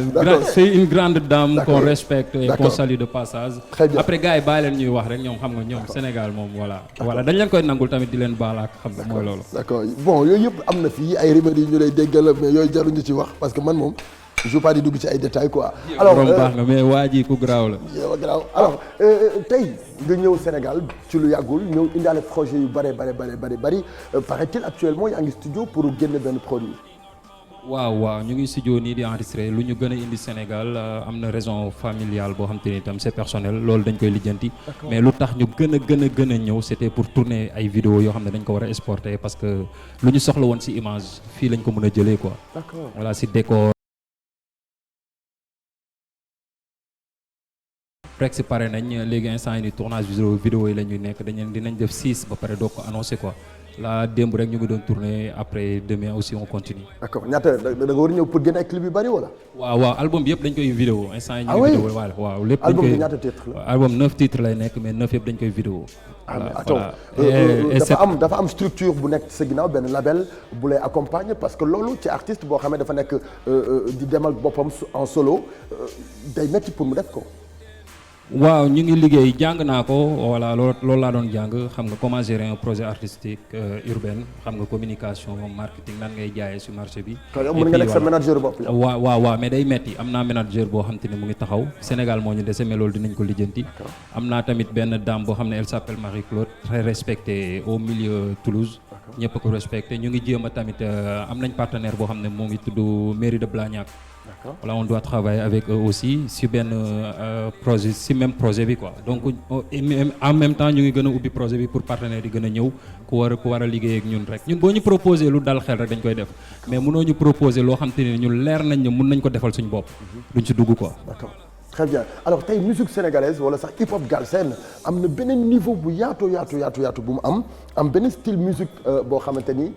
c'est une grande dame qu'on respecte et qu'on salue de passage après gars yi bàyyi leen ñuy wax rek ñoom xam nga ñoom Sénégal moom voilà dañ leen koy nangul tamit di leen baal ak xam nga mooy loolu d'accord bon yooyu yëpp am na fii ay rumeurs yi ñu lay déggal mais yooyu jaruñu ci wax parce que man moom je veux pas di dugg ci ay détails quoi. alors baax nga mais waa ji ku garaaw la. alors tey nga ñëw Sénégal ci lu yàggul ñëw indaale projet yu bari paraît-il actuellement yaa ngi studio pour génne benn produit. waaw ñu ngi studio nii di enregistrer lu ñu gën a indi Sénégal am na raison familiale boo xam te ni itam c'est personnel loolu dañ koy lijjanti. mais lu tax ñu gën a ñëw c'était pour tourner ay vidéos yoo xam ne dañ ko war a exporter parce que lu ñu soxla woon ci image fii lañ ko mën a jëlee quoi. d'accord voilà ci décor. presque pare nañ léegi instant yi ni tournage vidéo yi la ñuy nekk dinañ def 6 ba pare doo ko annoncé quoi la démb rek ñu ngi doon tourner après demain aussi on continue. d'accord ñaata da nga war a ñëw pour génne ay clip yu bari wala. waaw album bi yëpp dañ koy vidéo instant yi ñu ngi vidéo waaw lépp dañ koy album bi ñaata titre la. album 9 titres lay nekk mais 9 yëpp dañ koy vidéo. dafa am structure bu nekk sa ginnaaw benn label bu lay accompagner parce que loolu ci artiste boo xam ne dafa nekk di demal boppam en solo day metti pour mu def ko. waaw ñu ngi liggéey jàng naa ko voilà loolu laa doon jàng xam nga comment gérer un projet artistique urbain xam nga communication marketing nan ngay jaayee sur marché bi. mën nga nekk sa manager bopp. waaw mais day metti am naa manager boo xam te ne mu ngi taxaw Sénégal moo ñu dese mais loolu dinañ ko lijjanti. am naa tamit benn dame boo xam ne elle s'appelle Marie-Claude très respectée au milieu Toulouse. ñëpp a ko respecté ñu ngi jéem a tamit am nañ partenaire boo xam ne moo ngi tudd mairie de Blagnac. Voilà, on doit travailler avec eux aussi si benn projet si même projet bi quoi donc en même temps ñu ngi gën a ubbi projet bi pour partenaires yi gën a ñëw ku war a liggéey ak ñun rek ñun boo ñu proposer lu dal xel rek dañ koy def mais mënoo ñu proposer loo xam te ne ñun leer nañ ne mën nañ ko defal suñu bopp duñ ci dugg quoi. D'accord. Très bien alors tey musique sénégalaise wala sax hip hop galsen am na beneen niveau bu yaatu bu mu am beneen style musique boo xamante ni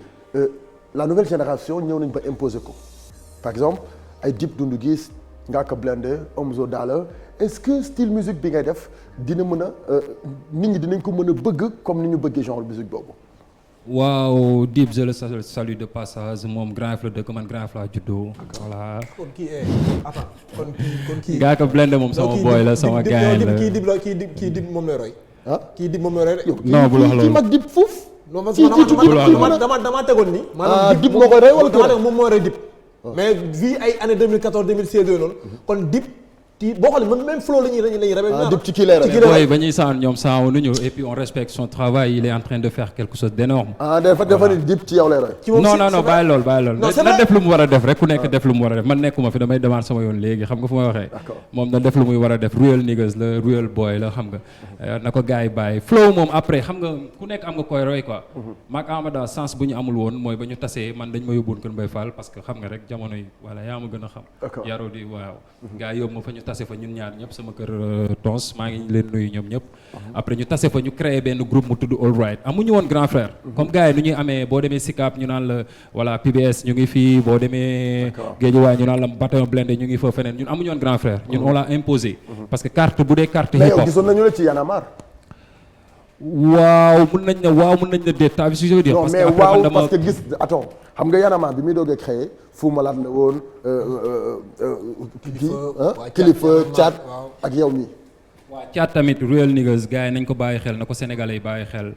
la nouvelle génération ñëw nañ ba imposer ko par exemple. ay Dip Doundou Guiss Ngaaka Blindé Omzo Dollar est-ce que style musique bi ngay def dina mën a nit ñi dinañ ko mën a bëgg comme ni ñu bëggee genre musique boobu. waaw Dip je le salue de passage moom Grand Yoff la dëkk man Grand Yoff laa juddoo. voilà kon kii Ngaaka Blindé moom sama boy la sama gars la kii Dip moom lay roy. kii Dip moom lay roy. non bu wax loolu kii mag Dip fuuf. non man dama tegoon ni. maanaam Dip moo koy roy wala dama moom moo roy Dip. mais vu ay année 2014 2016 yooyu noonu kon Dip kii boo xoolee man même flow la ñuy rebe. Dip ci kii lay rebe booy ba ñuy saan ñoom saan nu ñu et puis on respecte son travail il est en train de faire quelque chose d'énorme. dafa ni Dip ci yow lay roy. non bàyyi lool na def lu mu war a def rek ku nekk def lu mu war a def man nekkuma fi damay demande sama yoon léegi xam nga fu may waxee. moom na def lu muy war a def real niggas la real boy la xam nga na ko gars yi bàyyi flow moom après xam nga ku nekk am nga koy roy quoi. maag Amada sens bu ñu amul woon mooy ba ñu tasee man dañ ma yóbbuwoon Kër Mbaye Fall parce que xam nga rek jamono yi voilà yaa ma gën a xam. yaroo di waaw gars yi yóbbu ma fa ñu tase fa ñun ñaar ñëpp sama kër Tons maa ngi leen nuyu ñoom ñëpp. après ñu tase fa ñu créé benn groupe mu tudd All Right amuñu woon grand frère. comme gars yi nu ñuy amee boo demee Sicap ñu naan la voilà PBS ñu ngi fii boo demee. Guédiawaye ñu naan la Bataillon Blindé ñu ngi fa feneen ñun amuñu woon grand frère. ñun on l'a imposé. parce que carte bu dee carte hip hop. mais yow gisoon nañu la ci Y'en a marre. waaw mun nañ ne déet ta je veux dire. non parce mais que waaw parce que gis attends xam nga Y'en a marre bi muy doog a créé Fou Malade la woon. Kilifa Thiat ak yow mi waaw Thiat tamit real niggas gars yi nañ ko bàyyi xel na ko sénégalais yi bàyyi xel.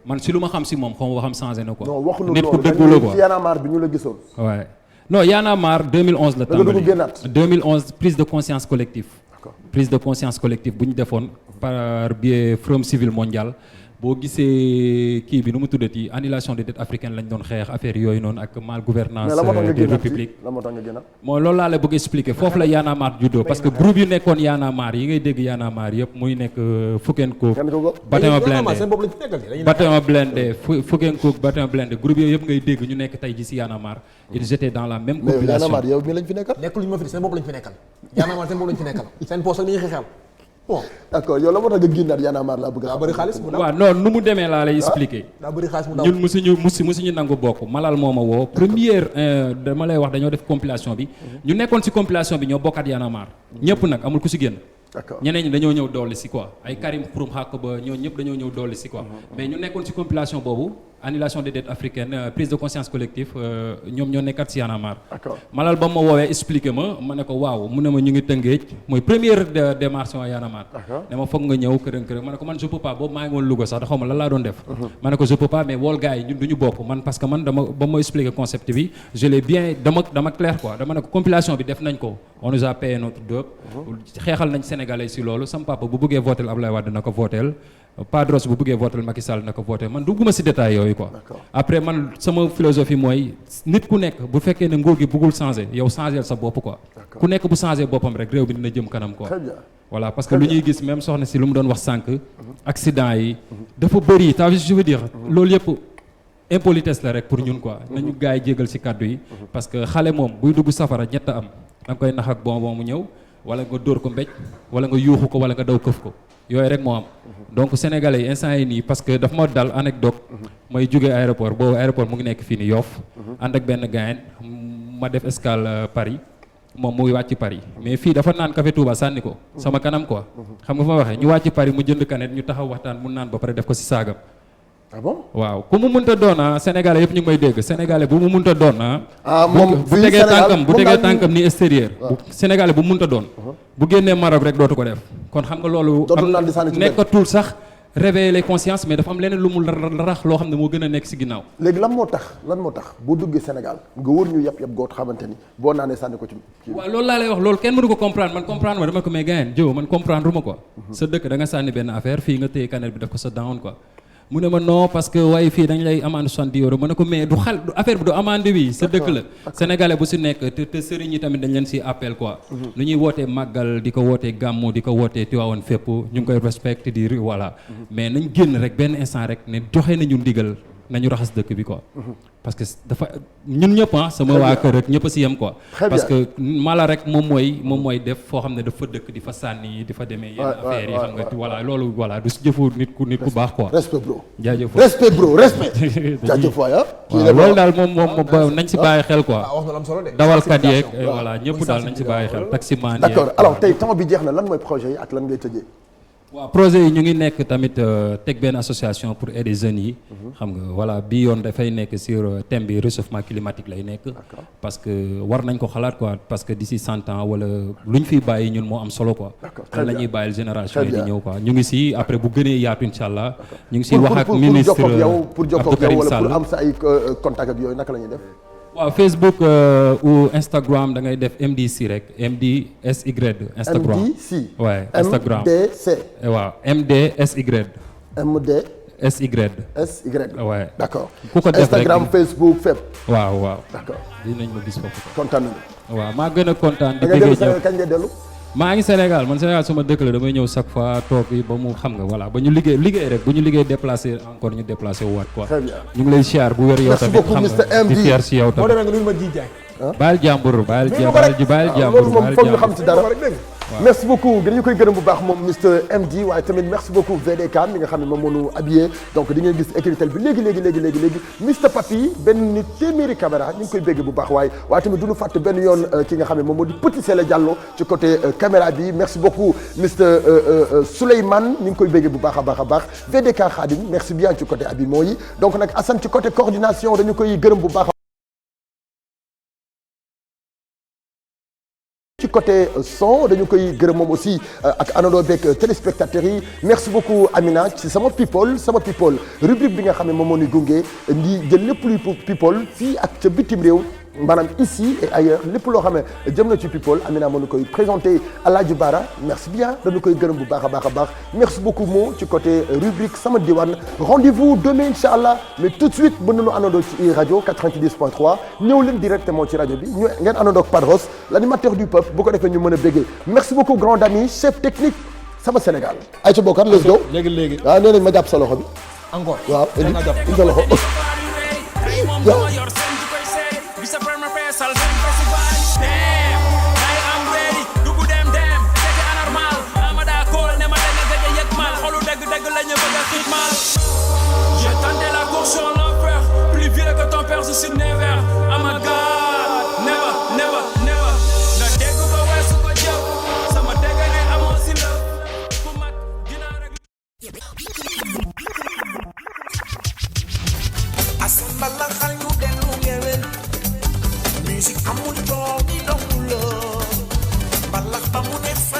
man si lu ma xam si moom xaw ma xam changé na quoi. non waxuñu nit ku loolu dëggu la quoi Y'en a marre bi ñu la gisoon. waaw non Y'en a marre 2011 la tàmbali 2011 prise de conscience collective. prise de conscience collective bu ñu defoon par biais Forum Civil Mondial boo gisee kii bi nu mu tuddati annulation des dettes africaines lañ doon xeex affaire yooyu noonu ak mal gouvernance des républiques moo loolu laa la bëgg expliquer foofu la Y'en a marre juddoo parce que groupe yu nekkoon Y'en a marre yi ngay dégg Y'en a marre yëpp muy nekk Foukenkoog Bataillon Blindé Foukenkoog Bataillon Blindé groupe yooyu yëpp ngay dégg ñu nekk tey ji si Y'en a marre ils étaient dans la même population. mais Y'en a marre yow mi lañ fi nekkal. nekkul ñu ma fi seen bopp lañ fi nekkal Y'en a marre seen bopp lañ fi nekkal seen poste ak li ñuy xeexal bon. d'accord yow la moo tax nga génnaat Y'en a marre laa bëgg a. daa bëri xaalis mu daw waaw non nu mu demee laa lay expliquer. daa bëri xaalis mu daw ñun musuñu nangu bokk Malal moo ma woo première dama lay wax dañoo def compilation bi. ñu nekkoon ci compilation bi ñoo bokkaat Y'en a marre. ñëpp nag amul ku ci génn. d'accord ñeneen ñi dañoo ñëw dolli si quoi ay Karim Xurum Xàq ba ñoo ñëpp dañoo ñëw dolli si quoi. mais ñu nekkoon ci compilation boobu annulation des dettes africaines prise de conscience collective ñoom ñoo nekkat si Y'en a marre. Malal ba ma woowee expliqué ma ne ko waaw mu ne ma ñu ngi Tëngéej mooy première démarche Y'en a marre. ne ma foog nga ñëw kërën ma ne ko man je peux pas boobu maa ngi woon Louga sax da xaw ma lan laa doon def. ma ne ko je peux pas mais wool gars yi ñun du ñu bokk man parce que man dama ba ma expliqué concept bi je l'ai bien dama clair quoi dama ne ko compilation bi def nañ ko on nous a payé notre dot. xeexal nañ Sénégalais si loolu sam papa bu bëggee votel Abdoulaye Wade na ko votel Padros bu bëggee votel Macky Sall na ko votel man dugguma si détail yooyu quoi. après man sama philosophie mooy nit ku nekk bu fekkee ne nguur gi bëggul changer yow changer sa bopp quoi. ku nekk bu changer boppam rek réew bi dina jëm kanam quoi. très bien. voilà parce que lu ñuy gis même soxna si lu mu doon wax sànq. accident yi dafa bëri ta je veux dire loolu yëpp impolitesse la rek pour ñun quoi. nañu gars yi jégal si kàddu yi. parce que xale moom buy dugg safara ñett am da nga koy nax ak bonbon mu ñëw wala nga dóor ko mbéj wala nga yuuxu ko wala nga daw këf ko yooyu rek moo am. donc sénégalais yi instant yi nii parce que dafa ma dal anecdote may jógee aéroport boobu aéroport mu ngi nekk fii ni Yoff ànd ak benn gayen ma def escale Paris moom muy wàcc Paris mais fii dafa naan café Touba sànni ko sama kanam quoi xam nga fa ma waxee ñu wàcc Paris mu jënd canette ñu taxaw waxtaan mu naan ba pare def ko si saagam. ah bon waaw ku mu mënta doon sénégalais yëpp ñu ngi may dégg sénégalais bu mu mënta doon moom bu tegee tànkam ni extérieur bu sénégalais bu mu mënta doon bu génnee Maroc rek dootu ko def kon xam nga loolu nekkatul sax réveiller les consciences mais dafa am leneen lu mu rax loo xam ne moo gën a nekk si ginnaaw. léegi lan moo tax boo duggee Sénégal nga wër ñu yëpp goot xamante ni boo naanee sànni ko ci. waaw loolu laa lay wax loolu kenn mënu ko comprendre man comprendre ma dama ko mais gayen Joe man comprendre ma quoi. sa dëkk da nga sànni benn affaire fii nga téye canette bi def ko sa down quoi. mu ne ma non parce que waaye fii dañ lay amende 70 euros ma ne ko mais du affaire bi du amende bi sa dëkk la sénégalais bu si nekk te sëriñ yi tamit dañ leen si appel quoi lu ñuy wootee màggal di ko wootee gàmmu di ko wootee Tiwaawan fépp ñu ngi koy respecté di voilà mais nañ génn rek benn instant rek ne joxe nañu ndigal nañu raxas dëkk bi quoi parce que dafa ñun ñëpp sama waa kër rek ñëpp a si yem quoi parce que mala rek moom mooy def foo xam ne dafa dëkk di fa sànni di fa demee yenn affaires yi xam nga voilà loolu voilà du si jëfu nit ku baax quoi respect bro jaajëf respect bro respect jaajëf waay loolu daal moom nañ si bàyyi xel quoi dawalkat yeeg voilà ñëpp daal nañ si bàyyi xel taximan yi d'accord alors tey temps bi jeex na lan mooy projet yi ak lan ngay tëjee waaw projet yi ñu ngi nekk tamit teg benn association pour aider jeunes yi xam nga voilà bii yoon dafay nekk sur thème bi réchauffement climatique lay nekk parce que war nañ ko xalaat quoi parce que d'ici 100 ans wala lu ñu fiy bàyyi ñun moo am solo quoi lan la ñuy bàyyil génération yi di ñëw quoi ñu ngi si après bu gënee yaatu insha allah ñu ngi si wax ak ministre Abdou Karim Sall pour am sa ay contact ak yooyu naka la ñuy def waaw Facebook ou Instagram da ngay def MDC rek MDSY Instagram MDC waaw Instagram MDC waaw MDSY SY waaw d'accord ku ko def Instagram rek Facebook fépp waaw d'accord dinañ ma gis foofu kontaan nañu waaw maa gën a kontaan di bëggee ñëw kañ ngay dellu maa ngi Sénégal man Sénégal sama dëkk la damay ñëw chaque fois toog yi ba mu xam nga voilà ba ñu liggéey rek bu ñu liggéey déplacé encore ñu déplacé wu waat quoi ñu ngi lay siyaar bu wér yow tamit xam nga di fier si yow tamit baal jàmbur baal jàmbur foog ñu xam ci dara merci beaucoup dañu koy gërëm bu baax moom Mr MD waaye tamit merci beaucoup VDK mi nga xam ne moom moo ñu habillé donc di ngeen gis écritel bi léegi Mr Papi benn nit téeméeri caméra ñu ngi koy bégg bu baax waaye tamit du ñu fàtte benn yoon ki nga xam ne moom moo di Petit Sele Diallo ci côté caméra bi merci beaucoup Mr Souleymane ñu ngi koy bégg bu baax a baax VDK Khadim merci bien ci côté habillement yi donc nag Assane ci côté coordination dañu koy gërëm bu baax. ci côté son dañu koy gërëm moom aussi ak anandoo beeg téléspectateurs yi merci beaucoup Amina ci sama people rubrique bi nga xam ne moom moo ñu gunge ndi jël lépp luy people fii ak ca bitim réew maanaam ici et ailleurs lépp loo xam ne jëm na ci people Amina moo ñu koy présenté Alaaji Bara merci bien dañu koy gërëm bu baax a baax merci beaucoup Mo ci côté rubrique sama diwaan rendez-vous demain incha allah mais tout de suite mën nañu anandoo ci rajo 90.3 ñëw leen directement ci rajo bi ñu ngeen anandoo ak Padros l'animateur du peuple bu ko defee ñu mën a béggee merci beaucoup grand ami chef technique sama Sénégal ay ca bokkat let's go léegi waaw nee nañ ma jàpp sa loxo bi encore waaw indi sa loxo J'ai tenté la course sur l'enfer, plus vieux que ton père, je suis never. Oh my God, never. Na dégg ba weesu ko jëw, sama dégg ne amoo si la. Ku mag dina rek. Asambala xal ñu dellu ngewel. Musique amul coow di dongul la. Mbalax ba mu ne fa